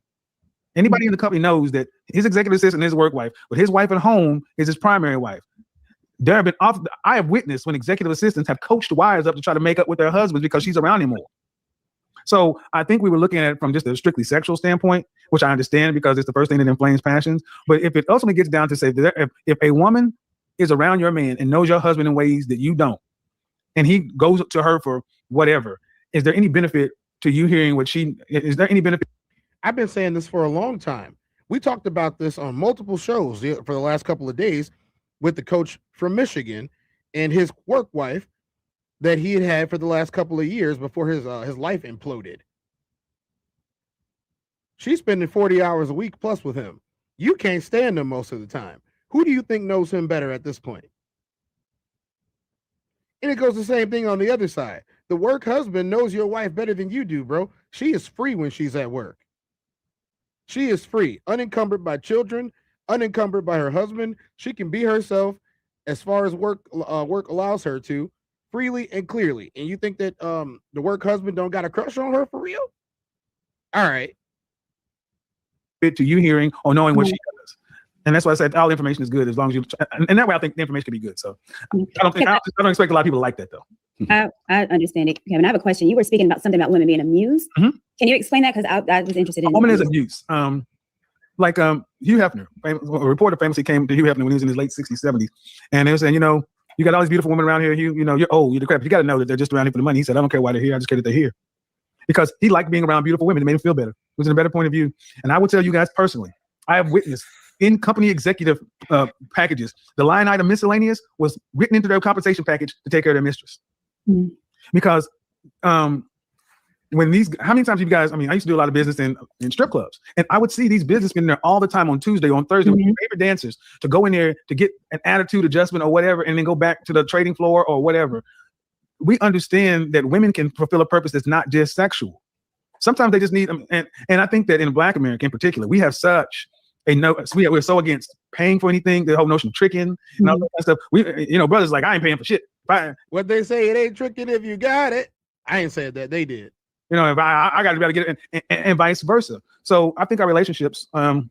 Anybody in the company knows that his executive assistant is his work wife, but his wife at home is his primary wife. There have been I have witnessed when executive assistants have coached wives up to try to make up with their husbands because she's around him more. So I think we were looking at it from just a strictly sexual standpoint, which I understand because it's the first thing that inflames passions. But if it ultimately gets down to say that if a woman is around your man and knows your husband in ways that you don't, and he goes to her for whatever, is there any benefit to you hearing is there any benefit? I've been saying this for a long time. We talked about this on multiple shows for the last couple of days with the coach from Michigan and his work wife that he had for the last couple of years before his life imploded. She's spending 40 hours a week plus with him. You can't stand him most of the time. Who do you think knows him better at this point? And it goes the same thing on the other side. The work husband knows your wife better than you do, bro. She is free when she's at work. She is free, unencumbered by children, unencumbered by her husband. She can be herself as far as work allows her to, freely and clearly. And you think that the work husband don't got a crush on her for real? All right. To you hearing or knowing what she does. And that's why I said all information is good as long as you, and that way I think the information can be good. So I don't expect a lot of people like that though. I understand it, Kevin. I have a question. You were speaking about something about women being amused. Can you explain that? Because I was interested in a woman is abused. Hugh Hefner, a reporter famously came to Hugh Hefner when he was in his late 60s, 70s. And they were saying, You got all these beautiful women around here. You know, you're old, you're the crap. You got to know that they're just around here for the money. He said, I don't care why they're here. I just care that they're here. Because he liked being around beautiful women. It made him feel better. It was in a better point of view. And I will tell you guys personally, I have witnessed in company executive packages, the line item miscellaneous was written into their compensation package to take care of their mistress. Mm-hmm. Because how many times have you guys, I used to do a lot of business in strip clubs, and I would see these businessmen there all the time on Tuesday, on Thursday, with their favorite dancers to go in there to get an attitude adjustment or whatever, and then go back to the trading floor or whatever. We understand that women can fulfill a purpose that's not just sexual. Sometimes they just need, and I think that in Black America in particular, we have such we're so against paying for anything, the whole notion of tricking and all that stuff. Brothers like, I ain't paying for shit. What they say, it ain't tricking if you got it. I ain't said that, they did. If I got to be able to get it, and vice versa. So I think our relationships have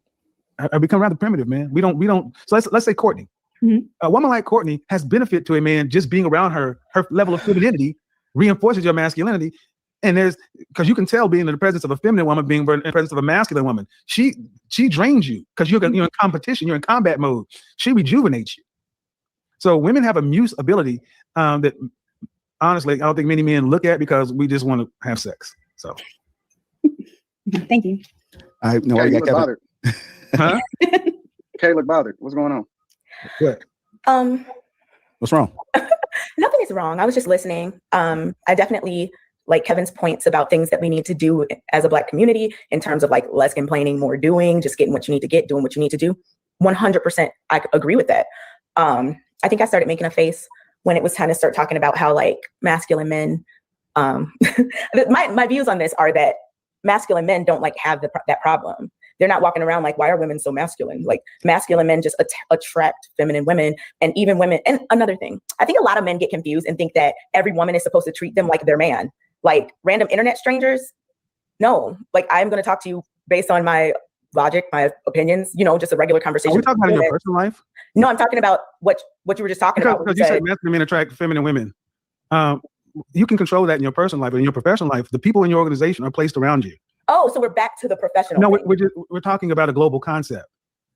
become rather primitive, man. We don't. So let's say Courtney. Mm-hmm. A woman like Courtney has benefit to a man just being around her. Her level of femininity reinforces your masculinity, and because you can tell being in the presence of a feminine woman, being in the presence of a masculine woman, she drains you because you're in competition, you're in combat mode. She rejuvenates you. So women have a muse ability that. Honestly, I don't think many men look at because we just want to have sex. So, thank you. I know I got bothered. Huh? Kay look bothered. What's going on? What? What's wrong? Nothing is wrong. I was just listening. I definitely like Kevin's points about things that we need to do as a Black community in terms of like less complaining, more doing, just getting what you need to get, doing what you need to do. 100%, I agree with that. I think I started making a face when it was time to start talking about how like masculine men, my views on this are that masculine men don't like have that problem. They're not walking around like, why are women so masculine? Like masculine men just attract feminine women, and even women. And another thing, I think a lot of men get confused and think that every woman is supposed to treat them like their man. Like random internet strangers. No, like I'm going to talk to you based on my logic, my opinions, just a regular conversation. Are we talking about in your personal life? No, I'm talking about what you were just talking about. Because you said masculine men attract feminine women. You can control that in your personal life, but in your professional life, the people in your organization are placed around you. Oh, so we're back to the professional. No, we're talking about a global concept.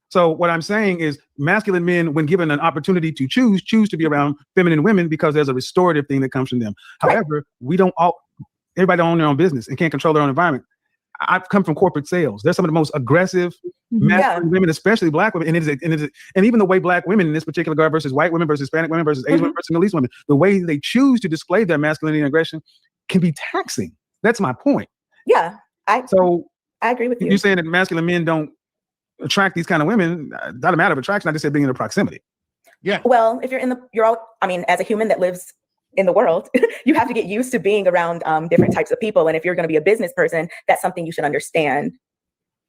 So what I'm saying is masculine men, when given an opportunity to choose to be around feminine women because there's a restorative thing that comes from them. Right. However, everybody don't own their own business and can't control their own environment. I've come from corporate sales. They're some of the most aggressive masculine women, especially Black women. And even the way Black women in this particular regard versus white women versus Hispanic women versus Asian women versus Middle East women, the way they choose to display their masculinity and aggression can be taxing. That's my point. Yeah. I agree with you. You're saying that masculine men don't attract these kind of women. Not a matter of attraction. I just said being in the proximity. Yeah. Well, if as a human that lives in the world, you have to get used to being around different types of people. And if you're going to be a business person, that's something you should understand.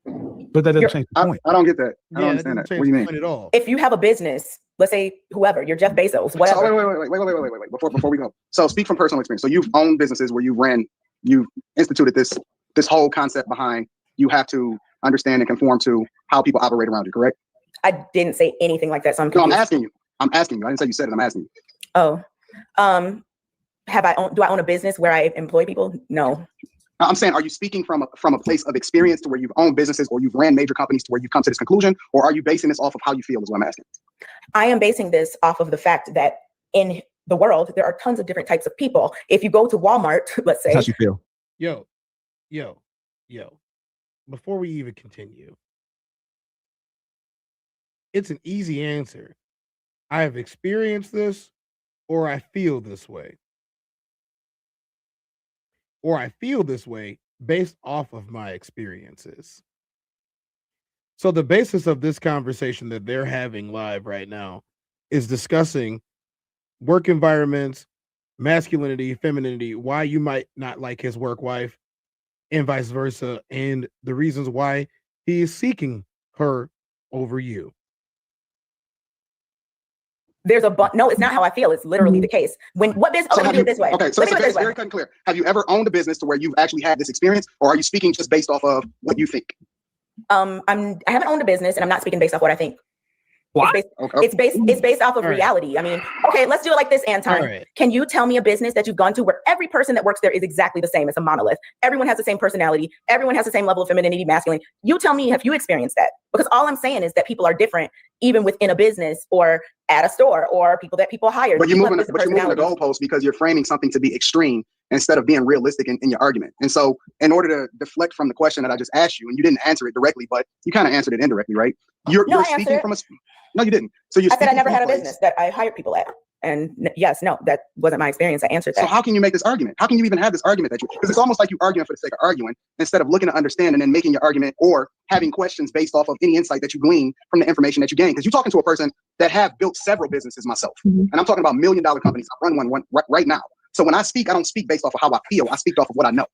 But that doesn't change the point. I don't get that. I don't understand that. What do you mean? At all. If you have a business, let's say whoever, you're Jeff Bezos, whatever. So wait. Before we go. So speak from personal experience. So you've owned businesses where you've instituted this whole concept behind you have to understand and conform to how people operate around you, correct? I didn't say anything like that. So I'm asking you. I didn't say you said it. I'm asking you. Oh, do I own a business where I employ people? No. I'm saying, are you speaking from a place of experience to where you've owned businesses or you've ran major companies to where you've come to this conclusion, or are you basing this off of how you feel is what I'm asking? I am basing this off of the fact that in the world, there are tons of different types of people. If you go to Walmart, let's say. How you feel? Yo. Before we even continue, it's an easy answer. I have experienced this, or I feel this way. Or I feel this way based off of my experiences. So the basis of this conversation that they're having live right now is discussing work environments, masculinity, femininity, why you might not like his work wife, and vice versa, and the reasons why he is seeking her over you. No, it's not how I feel. It's literally the case. Let me do it this way. Okay, so it's very cut and clear. Have you ever owned a business to where you've actually had this experience, or are you speaking just based off of what you think? I haven't owned a business, and I'm not speaking based off what I think. What? It's based off of reality. I mean, okay, let's do it like this, Anton. Right. Can you tell me a business that you've gone to where every person that works there is exactly the same? It's a monolith. Everyone has the same personality. Everyone has the same level of femininity, masculine. You tell me, have you experienced that? Because all I'm saying is that people are different, even within a business or at a store or people that people hire. But you're moving the goalpost because you're framing something to be extreme instead of being realistic in your argument. And so in order to deflect from the question that I just asked you, and you didn't answer it directly, but you kind of answered it indirectly, right? You're speaking from no, you didn't. So I said I never had a business that I hired people at. And yes, no, that wasn't my experience. I answered that. So how can you make this argument? How can you even have this argument because it's almost like you arguing for the sake of arguing instead of looking to understand and then making your argument or having questions based off of any insight that you glean from the information that you gain. Because you're talking to a person that have built several businesses myself. And I'm talking about $1 million companies. I run one right now. So when I speak, I don't speak based off of how I feel. I speak off of what I know.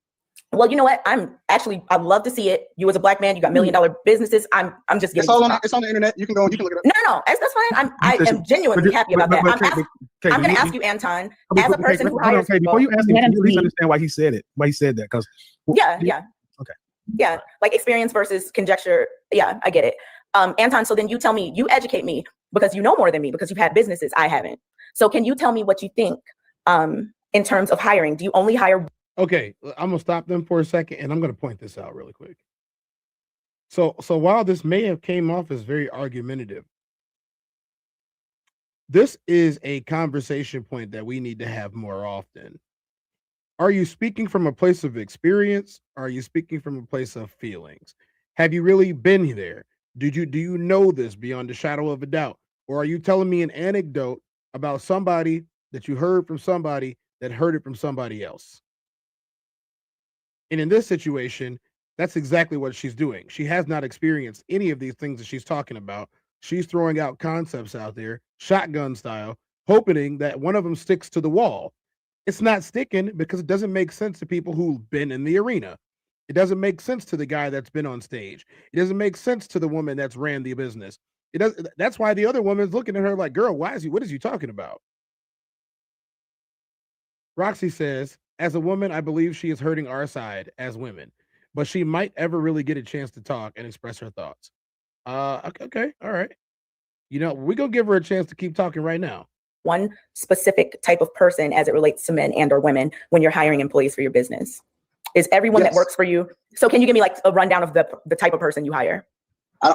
Well, you know what? I'd love to see it. You as a Black man, you got $1 million businesses. I'm just it's all on the internet. You can go and you can look it up. No, that's fine. I am genuinely happy about that. I'm going to ask you, Anton, as a person who hires people. Before you ask him, can you at least understand why he said it? Why he said that? Because yeah. Okay. Yeah, like experience versus conjecture. Yeah, I get it. Anton, so then you tell me, you educate me because you know more than me because you've had businesses I haven't. So can you tell me what you think in terms of hiring? Do you only hire? Okay, I'm gonna stop them for a second, and I'm gonna point this out really quick. So while this may have came off as very argumentative, this is a conversation point that we need to have more often. Are you speaking from a place of experience? Or are you speaking from a place of feelings? Have you really been there? Do you know this beyond a shadow of a doubt? Or are you telling me an anecdote about somebody that you heard from somebody that heard it from somebody else? And in this situation, that's exactly what she's doing. She has not experienced any of these things that she's talking about. She's throwing out concepts out there, shotgun style, hoping that one of them sticks to the wall. It's not sticking because it doesn't make sense to people who've been in the arena. It doesn't make sense to the guy that's been on stage. It doesn't make sense to the woman that's ran the business. It does. That's why the other woman's looking at her like, girl, what is he talking about? Roxy says, as a woman, I believe she is hurting our side as women, but she might ever really get a chance to talk and express her thoughts. Okay. All right. You know, we're going to give her a chance to keep talking right now. One specific type of person as it relates to men and or women when you're hiring employees for your business? Is everyone that works for you? So can you give me like a rundown of the type of person you hire?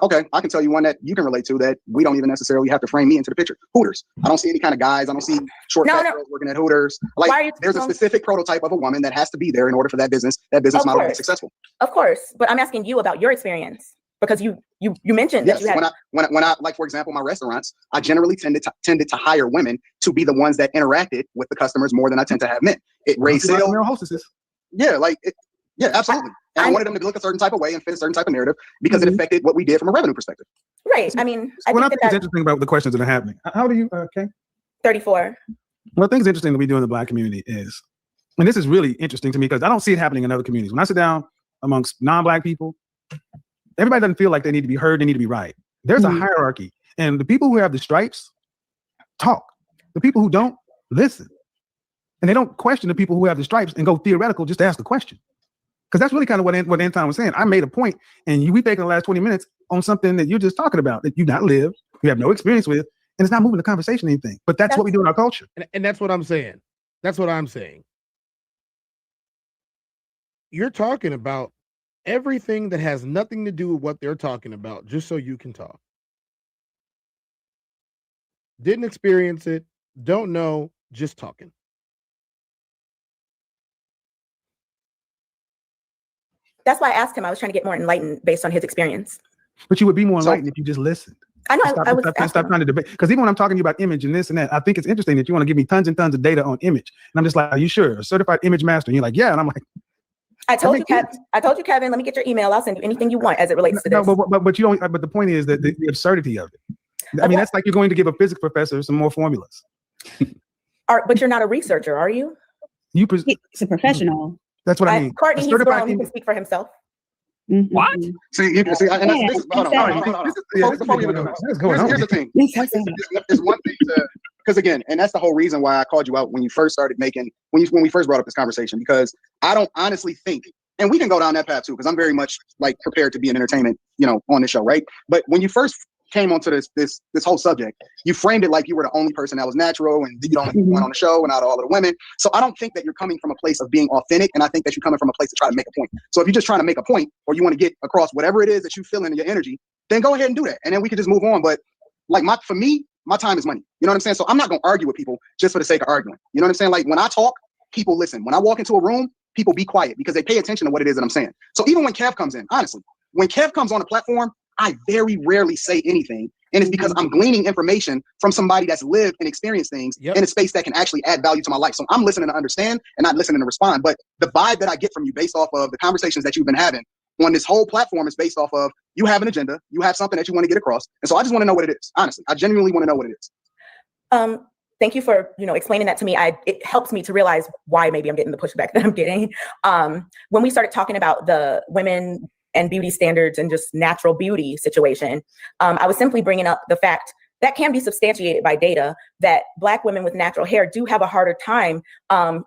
Okay, I can tell you one that you can relate to that we don't even necessarily have to frame me into the picture. Hooters. I don't see any kind of guys. I don't see short fat girls working at Hooters. Like there's a specific prototype of a woman that has to be there in order for that business model to be successful. Of course, but I'm asking you about your experience because you mentioned that you had. When I like, for example, my restaurants, I generally tended to hire women to be the ones that interacted with the customers more than I tend to have men. It raised sales. Hostesses. Yeah, yeah, absolutely. And I wanted them to look a certain type of way and fit a certain type of narrative because it affected what we did from a revenue perspective. Right. I mean, what I think is interesting about the questions that are happening. How old are you, Kay? 34. One of the things interesting that we do in the Black community is, and this is really interesting to me because I don't see it happening in other communities. When I sit down amongst non-Black people, everybody doesn't feel like they need to be heard, they need to be right. There's a hierarchy. And the people who have the stripes talk. The people who don't, listen. And they don't question the people who have the stripes and go theoretical just to ask the question. Because that's really kind of what Anton was saying. I made a point, and we've taken the last 20 minutes on something that you're just talking about, that you've not lived, you have no experience with, and it's not moving the conversation or anything. But that's what we do in our culture. And that's what I'm saying. That's what I'm saying. You're talking about everything that has nothing to do with what they're talking about, just so you can talk. Didn't experience it, don't know, just talking. That's why I asked him. I was trying to get more enlightened based on his experience. But you would be more enlightened if you just listened. I know. Stop trying to debate. Because even when I'm talking to you about image and this and that, I think it's interesting that you want to give me tons and tons of data on image. And I'm just like, are you sure? A certified image master. And you're like, yeah. And I'm like, I told you, Kevin, let me get your email. I'll send you anything you want as it relates to this. But you don't. But the point is that the absurdity of it. I mean, that's like you're going to give a physics professor some more formulas. But you're not a researcher, are you? It's a professional. That's what I mean. Courtney, he's grown. He can speak for himself. What? See, you can see, and this, hold on. Before we even go, here's the thing. It's one thing to, because again, and that's the whole reason why I called you out when you first started when we first brought up this conversation, because I don't honestly think, and we can go down that path too, because I'm very much like prepared to be in entertainment, on this show, right? But when you first came onto this whole subject, you framed it like you were the only person that was natural and you don't went on the show and out of all of the women. So I don't think that you're coming from a place of being authentic, and I think that you're coming from a place to try to make a point. So if you're just trying to make a point, or you want to get across whatever it is that you feel in your energy, then go ahead and do that, and then we can just move on. But like my my time is money. You know what I'm saying? So I'm not going to argue with people just for the sake of arguing. You know what I'm saying? Like when I talk, people listen. When I walk into a room, people be quiet because they pay attention to what it is that I'm saying. So even when Kev comes in, honestly, when Kev comes on the platform, I very rarely say anything. And it's because I'm gleaning information from somebody that's lived and experienced things in a space that can actually add value to my life. So I'm listening to understand and not listening to respond. But the vibe that I get from you based off of the conversations that you've been having on this whole platform is based off of you have an agenda, you have something that you want to get across. And so I just want to know what it is. Honestly, I genuinely want to know what it is. Thank you for, explaining that to me. It helps me to realize why maybe I'm getting the pushback that I'm getting. When we started talking about the women and beauty standards and just natural beauty situation, I was simply bringing up the fact that can be substantiated by data that Black women with natural hair do have a harder time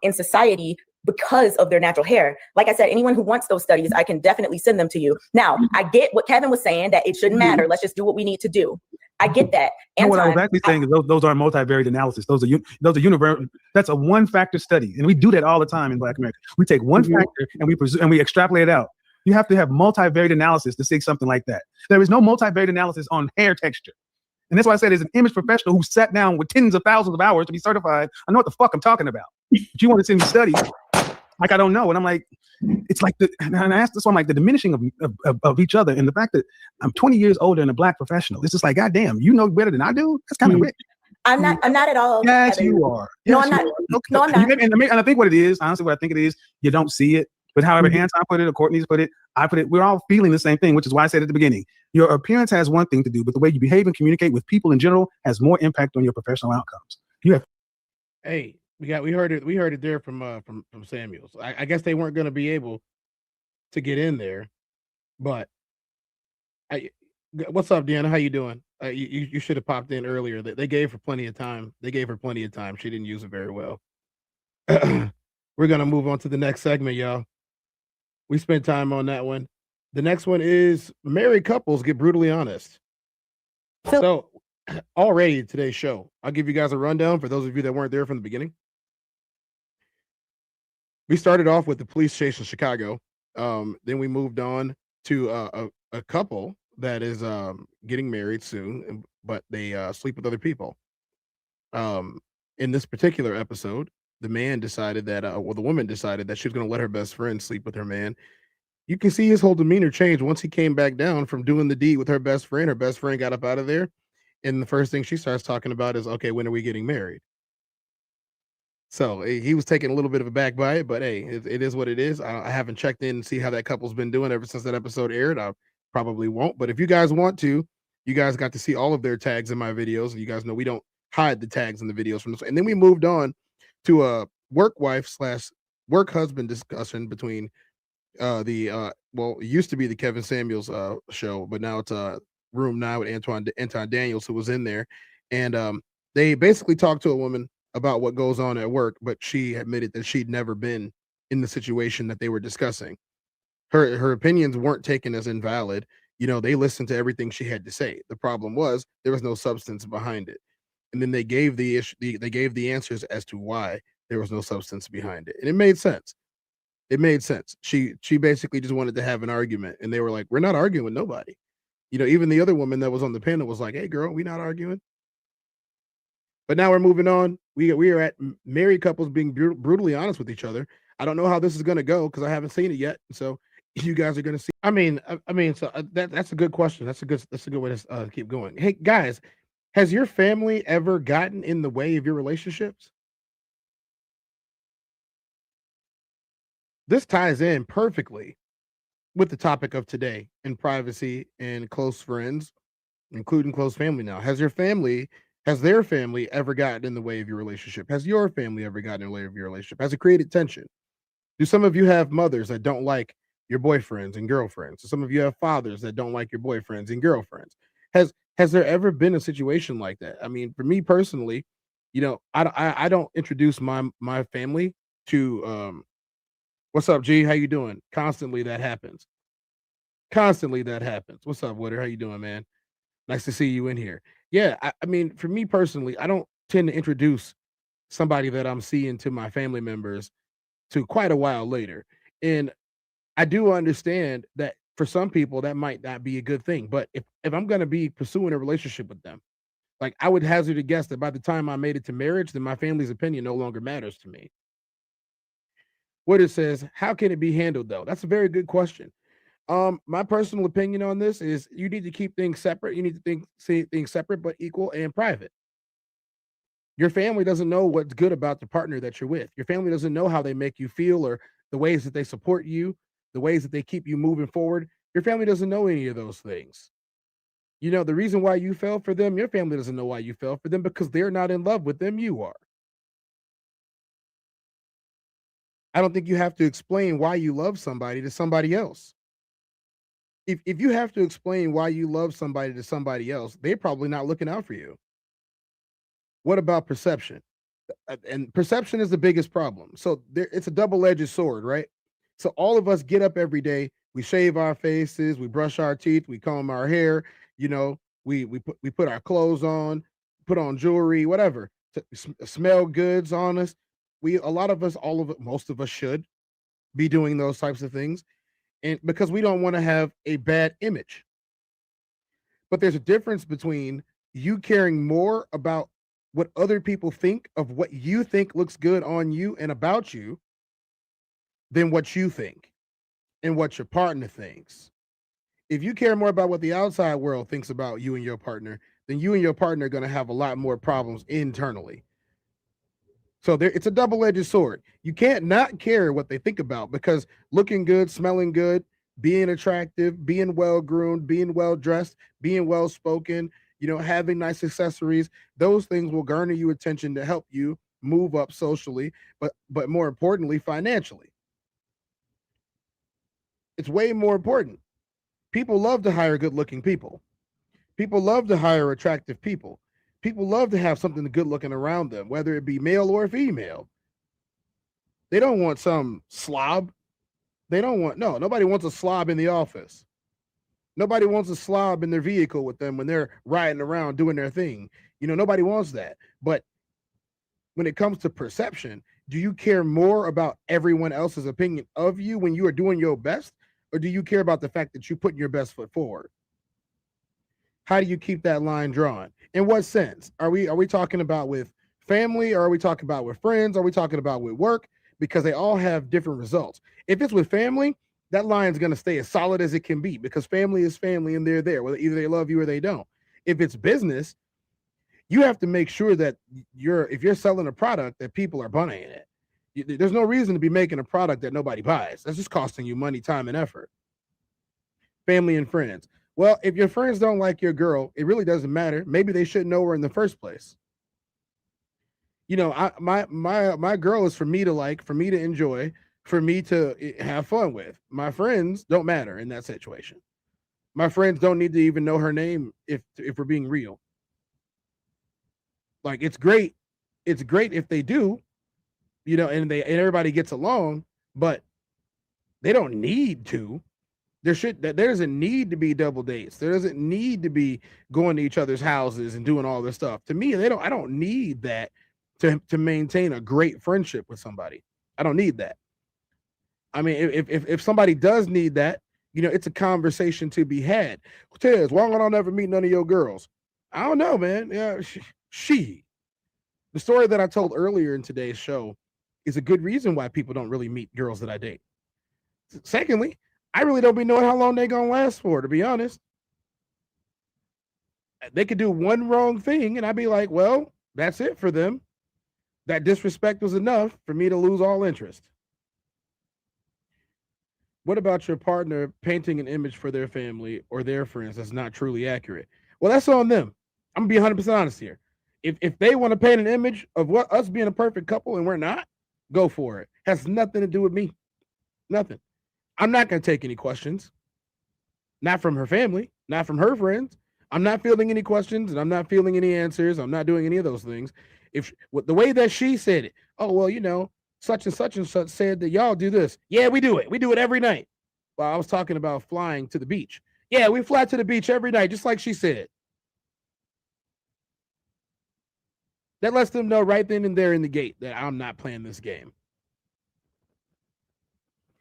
in society because of their natural hair. Like I said, anyone who wants those studies, I can definitely send them to you. Now, I get what Kevin was saying, that it shouldn't matter. Let's just do what we need to do. I get that. And what I was actually saying is those are multivariate analysis. Those are universal. That's a one factor study. And we do that all the time in Black America. We take one factor and we extrapolate it out. You have to have multivariate analysis to see something like that. There is no multivariate analysis on hair texture. And that's why I said as an image professional who sat down with tens of thousands of hours to be certified, I know what the fuck I'm talking about. But you want to send me studies, like I don't know. And I'm like, it's like and I asked this one, like the diminishing of each other, and the fact that I'm 20 years older than a Black professional. It's just like, goddamn, you know better than I do? That's kind of rich. I'm not at all. Yes, you are. No, Yes, I'm not. you are. Okay. No, I'm not. And I think what it is, honestly, what I think it is, you don't see it. But however Anton put it, or Courtney's put it, I put it, we're all feeling the same thing, which is why I said at the beginning, your appearance has one thing to do, but the way you behave and communicate with people in general has more impact on your professional outcomes. You have. Hey, we heard it there from Samuels. I guess they weren't going to be able to get in there, but what's up, Deanna? How you doing? You should have popped in earlier. They gave her plenty of time. She didn't use it very well. We're going to move on to the next segment, y'all. We spent time on that one. The next one is married couples get brutally honest. So already today's show, I'll give you guys a rundown for those of you that weren't there from the beginning. We started off with the police chase in Chicago. Then we moved on to a couple that is getting married soon, but they sleep with other people. In this particular episode, the man decided that, the woman decided that she was going to let her best friend sleep with her man. You can see his whole demeanor change once he came back down from doing the deed with her best friend. Her best friend got up out of there. And the first thing she starts talking about is, okay, when are we getting married? So he was taking a little bit of a back by it, but hey, it is what it is. I haven't checked in and see how that couple's been doing ever since that episode aired. I probably won't. But if you guys want to, you guys got to see all of their tags in my videos. And you guys know we don't hide the tags in the videos from this. And then we moved on to a work wife / work husband discussion between it used to be the Kevin Samuels show, but now it's Room 9 with Anton Daniels, who was in there. And they basically talked to a woman about what goes on at work, but she admitted that she'd never been in the situation that they were discussing. Her opinions weren't taken as invalid. They listened to everything she had to say. The problem was there was no substance behind it. And then they gave the answers as to why there was no substance behind it. And it made sense. She basically just wanted to have an argument. And they were like, we're not arguing with nobody. Even the other woman that was on the panel was like, hey, girl, we're not arguing. But now we're moving on. We are at married couples being brutally honest with each other. I don't know how this is going to go because I haven't seen it yet. So you guys are going to see. That's a good question. That's a good way to keep going. Hey, guys. Has your family ever gotten in the way of your relationships? This ties in perfectly with the topic of today in privacy and close friends, including close family now. Has their family ever gotten in the way of your relationship? Has your family ever gotten in the way of your relationship? Has it created tension? Do some of you have mothers that don't like your boyfriends and girlfriends? Do some of you have fathers that don't like your boyfriends and girlfriends? Has there ever been a situation like that? I mean, for me personally, I don't introduce my family to what's up, G? How you doing? Constantly that happens. What's up, Witter? How you doing, man? Nice to see you in here. Yeah, I mean, for me personally, I don't tend to introduce somebody that I'm seeing to my family members to quite a while later. And I do understand that for some people that might not be a good thing. But if I'm going to be pursuing a relationship with them, Like, I would hazard a guess that by the time I made it to marriage, then my family's opinion no longer matters to me. What it says, how can it be handled though? That's a very good question. My personal opinion on this is you need to keep things separate. You need to see things separate but equal and private. Your family doesn't know what's good about the partner that you're with. Your family doesn't know how they make you feel or the ways that they support you, the ways that they keep you moving forward. Your family doesn't know any of those things. You know, the reason why you fell for them, your family doesn't know why you fell for them because they're not in love with them. You are. I don't think you have to explain why you love somebody to somebody else. If you have to explain why you love somebody to somebody else, they're probably not looking out for you. What about perception? And perception is the biggest problem. So it's a double-edged sword, right? So all of us get up every day, we shave our faces, we brush our teeth, we comb our hair, you know, we put our clothes on, put on jewelry, whatever, to smell goods on us. A lot of us, most of us should be doing those types of things. And because we don't want to have a bad image. But there's a difference between you caring more about what other people think of what you think looks good on you and about you than what you think and what your partner thinks. If you care more about what the outside world thinks about you and your partner, then you and your partner are going to have a lot more problems internally. So it's a double-edged sword. You can't not care what they think about because looking good, smelling good, being attractive, being well-groomed, being well-dressed, being well-spoken, you know, having nice accessories, those things will garner you attention to help you move up socially, but more importantly, financially. It's way more important. People love to hire good-looking people. People love to hire attractive people. People love to have something good looking around them, whether it be male or female. They don't want some slob. Nobody wants a slob in the office. Nobody wants a slob in their vehicle with them when they're riding around doing their thing. You know, nobody wants that. But when it comes to perception, do you care more about everyone else's opinion of you when you are doing your best? Or do you care about the fact that you're putting your best foot forward? How do you keep that line drawn? In what sense? Are we talking about with family, or are we talking about with friends? Are we talking about with work? Because they all have different results. If it's with family, that line is going to stay as solid as it can be because family is family and they're there, whether either they love you or they don't. If it's business, you have to make sure that if you're selling a product that people are buying it. There's no reason to be making a product that nobody buys. That's just costing you money, time, and effort. Family and friends. Well, if your friends don't like your girl, it really doesn't matter. Maybe they shouldn't know her in the first place. You know, my girl is for me to like, for me to enjoy, for me to have fun with. My friends don't matter in that situation. My friends don't need to even know her name if we're being real. Like, it's great if they do, you know, and everybody gets along, but they don't need to. There doesn't need to be double dates. There doesn't need to be going to each other's houses and doing all this stuff. To me, I don't need that to maintain a great friendship with somebody. I don't need that. I mean, if somebody does need that, you know, it's a conversation to be had. Tez, why don't I never meet none of your girls? I don't know, man. Yeah, the story that I told earlier in today's show is a good reason why people don't really meet girls that I date. Secondly, I really don't be knowing how long they're going to last for, to be honest. They could do one wrong thing, and I'd be like, well, that's it for them. That disrespect was enough for me to lose all interest. What about your partner painting an image for their family or their friends that's not truly accurate? Well, that's on them. I'm going to be 100% honest here. If they want to paint an image of what us being a perfect couple and we're not, go for it. Has nothing to do with me. Nothing. I'm not going to take any questions. Not from her family, not from her friends. I'm not fielding any questions and I'm not fielding any answers. I'm not doing any of those things. The way that she said it, oh, well, you know, such and such said that y'all do this. Yeah, we do it. We do it every night. Well, I was talking about flying to the beach. Yeah, we fly to the beach every night, just like she said. That lets them know right then and there in the gate that I'm not playing this game.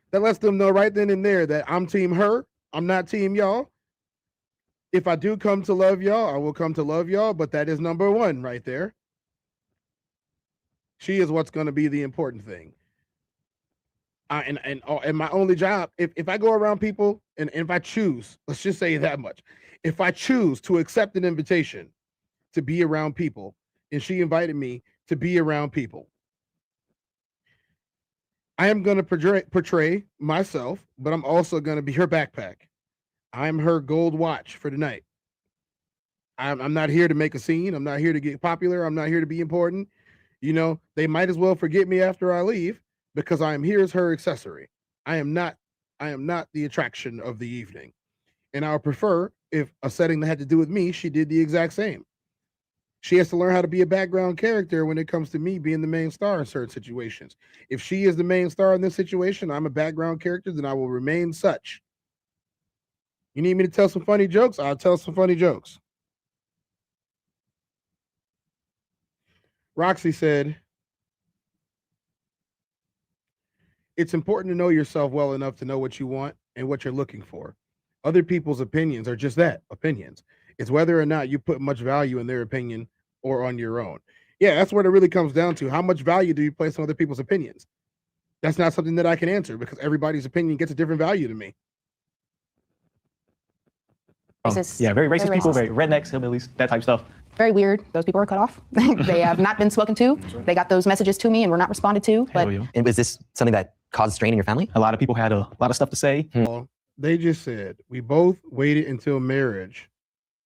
That lets them know right then and there that I'm team her. I'm not team y'all. If I do come to love y'all, I will come to love y'all, but that is number one right there. She is what's going to be the important thing. And my only job, if I go around people and if I choose, let's just say that much, if I choose to accept an invitation to be around people, and she invited me to be around people, I am going to portray myself, but I'm also going to be her backpack. I'm her gold watch for tonight. I'm not here to make a scene. I'm not here to get popular. I'm not here to be important. You know, they might as well forget me after I leave because I am here as her accessory. I am not the attraction of the evening. And I would prefer if a setting that had to do with me, she did the exact same. She has to learn how to be a background character when it comes to me being the main star in certain situations. If she is the main star in this situation, I'm a background character, then I will remain such. You need me to tell some funny jokes? I'll tell some funny jokes. Roxy said, it's important to know yourself well enough to know what you want and what you're looking for. Other people's opinions are just that, opinions. It's whether or not you put much value in their opinion or on your own. Yeah, that's what it really comes down to. How much value do you place on other people's opinions? That's not something that I can answer because everybody's opinion gets a different value to me. Yeah, very racist people, very rednecks, hillbillies, that type of stuff. Very weird. Those people are cut off. They have not been spoken to. They got those messages to me and were not responded to. But And was this something that caused strain in your family? A lot of people had a lot of stuff to say. They just said, we both waited until marriage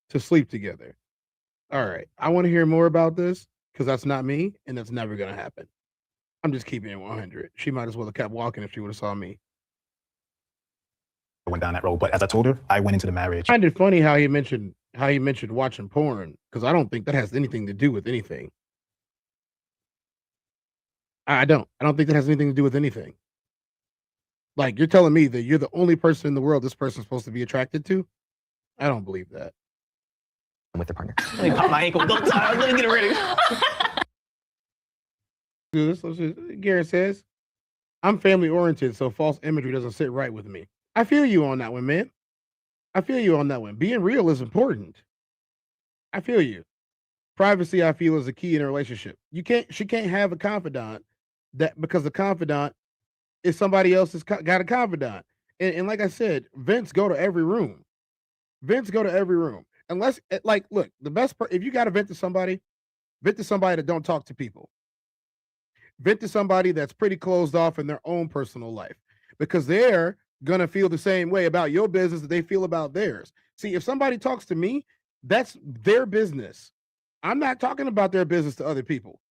to sleep together. All right. I want to hear more about this because that's not me and that's never going to happen. I'm just keeping it 100. She might as well have kept walking if she would have saw me. I went down that road, but as I told her, I went into the marriage. I find it funny how he mentioned watching porn because I don't think that has anything to do with anything. I don't think that has anything to do with anything. Like, you're telling me that you're the only person in the world this person's supposed to be attracted to? I don't believe that. I'm with their partner. Let me pop my ankle. Don't time. Let me get it ready. Do this. Garrett says, I'm family oriented, so false imagery doesn't sit right with me. I feel you on that one, man. I feel you on that one. Being real is important. I feel you. Privacy, I feel, is a key in a relationship. She can't have a confidant because the confidant is somebody else's got a confidant. And like I said, vents go to every room. Vents go to every room. Unless, like, look, the best part, if you got to vent to somebody that don't talk to people. Vent to somebody that's pretty closed off in their own personal life because they're going to feel the same way about your business that they feel about theirs. See, if somebody talks to me, that's their business. I'm not talking about their business to other people.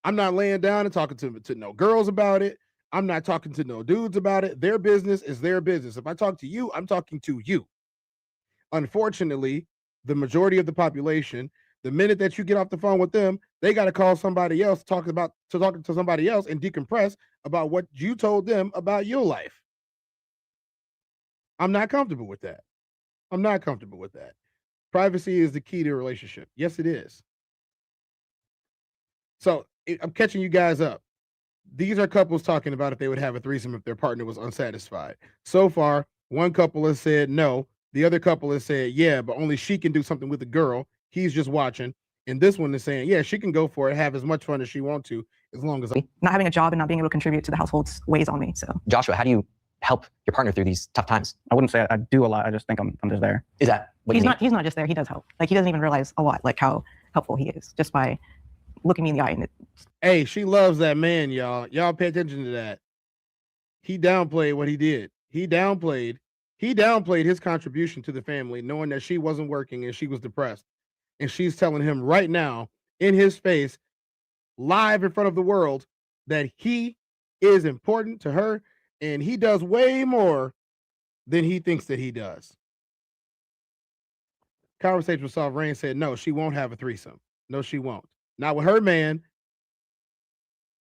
I'm not laying down and talking to no girls about it. I'm not talking to no dudes about it. Their business is their business. If I talk to you, I'm talking to you. Unfortunately, the majority of the population, the minute that you get off the phone with them, they got to call somebody else, talk to somebody else and decompress about what you told them about your life. I'm not comfortable with that. I'm not comfortable with that. Privacy is the key to a relationship. Yes, it is. So I'm catching you guys up. These are couples talking about if they would have a threesome if their partner was unsatisfied. So far, one couple has said no. The other couple has said, yeah, but only she can do something with the girl. He's just watching. And this one is saying, yeah, she can go for it, have as much fun as she wants to, as long as not having a job and not being able to contribute to the household's weighs on me. So Joshua, how do you help your partner through these tough times? I wouldn't say I do a lot. I just think I'm just there. Is that what he's not just there. He does help. Like, he doesn't even realize a lot, like how helpful he is just by looking me in the eye. And hey, she loves that man, y'all. Y'all pay attention to that. He downplayed what he did. He downplayed his contribution to the family, knowing that she wasn't working and she was depressed. And she's telling him right now in his face, live in front of the world, that he is important to her and he does way more than he thinks that he does. Conversation with Soft Rain said, no, she won't have a threesome. No, she won't. Not with her man.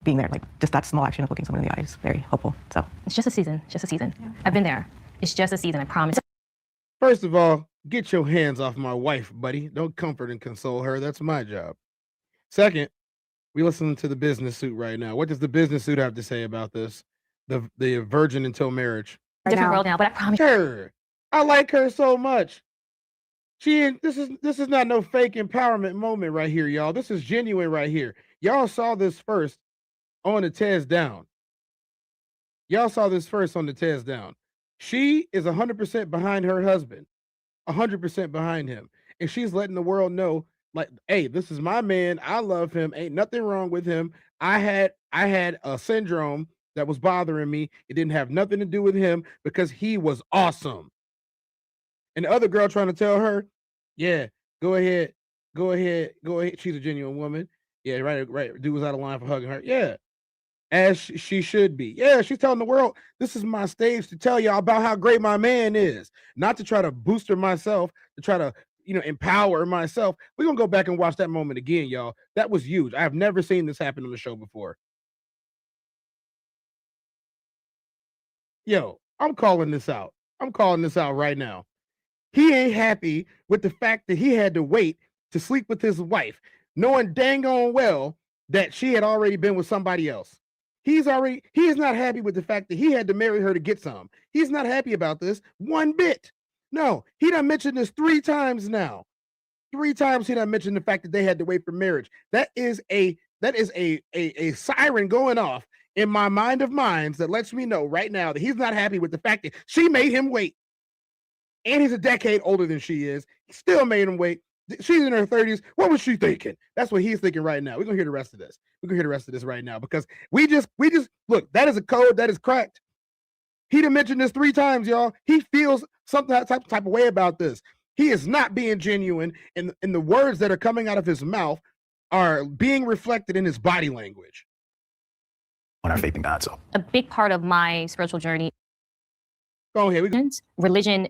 Being there, like, just that small action of looking someone in the eye is very helpful. So it's just a season. Just a season. Yeah. I've been there. It's just a season, I promise. First of all, get your hands off my wife, buddy. Don't comfort and console her. That's my job. Second, we listen to the business suit right now. What does the business suit have to say about this? The virgin until marriage. Different world now, but I promise. Her. I like her so much. This is not no fake empowerment moment right here, y'all. This is genuine right here. Y'all saw this first on the TezDown. Y'all saw this first on the TezDown. She is 100% behind her husband, 100% behind him, and she's letting the world know, like, hey, this is my man. I love him. Ain't nothing wrong with him. I had a syndrome that was bothering me. It didn't have nothing to do with him because he was awesome. And the other girl trying to tell her, yeah, go ahead. She's a genuine woman. Yeah, right. Dude was out of line for hugging her. Yeah, as she should be. Yeah, she's telling the world, this is my stage to tell y'all about how great my man is, not to try to booster myself, to try to, empower myself. We're going to go back and watch that moment again, y'all. That was huge. I have never seen this happen on the show before. Yo, I'm calling this out. I'm calling this out right now. He ain't happy with the fact that he had to wait to sleep with his wife, knowing dang on well that she had already been with somebody else. He is not happy with the fact that he had to marry her to get some. He's not happy about this one bit. No, he done mentioned this 3 times now. 3 times he done mentioned the fact that they had to wait for marriage. That is a siren going off in my mind of minds that lets me know right now that he's not happy with the fact that she made him wait. And he's a decade older than she is. He still made him wait. She's in her 30s. What was she thinking? That's what he's thinking right now. We're gonna hear the rest of this. We're gonna hear the rest of this right now because we just look. That is a code that is cracked. He done mentioned this 3 times, y'all. He feels some type of way about this. He is not being genuine, and the words that are coming out of his mouth are being reflected in his body language. On our faith in God, so A big part of my spiritual journey. Oh, here we go. Religion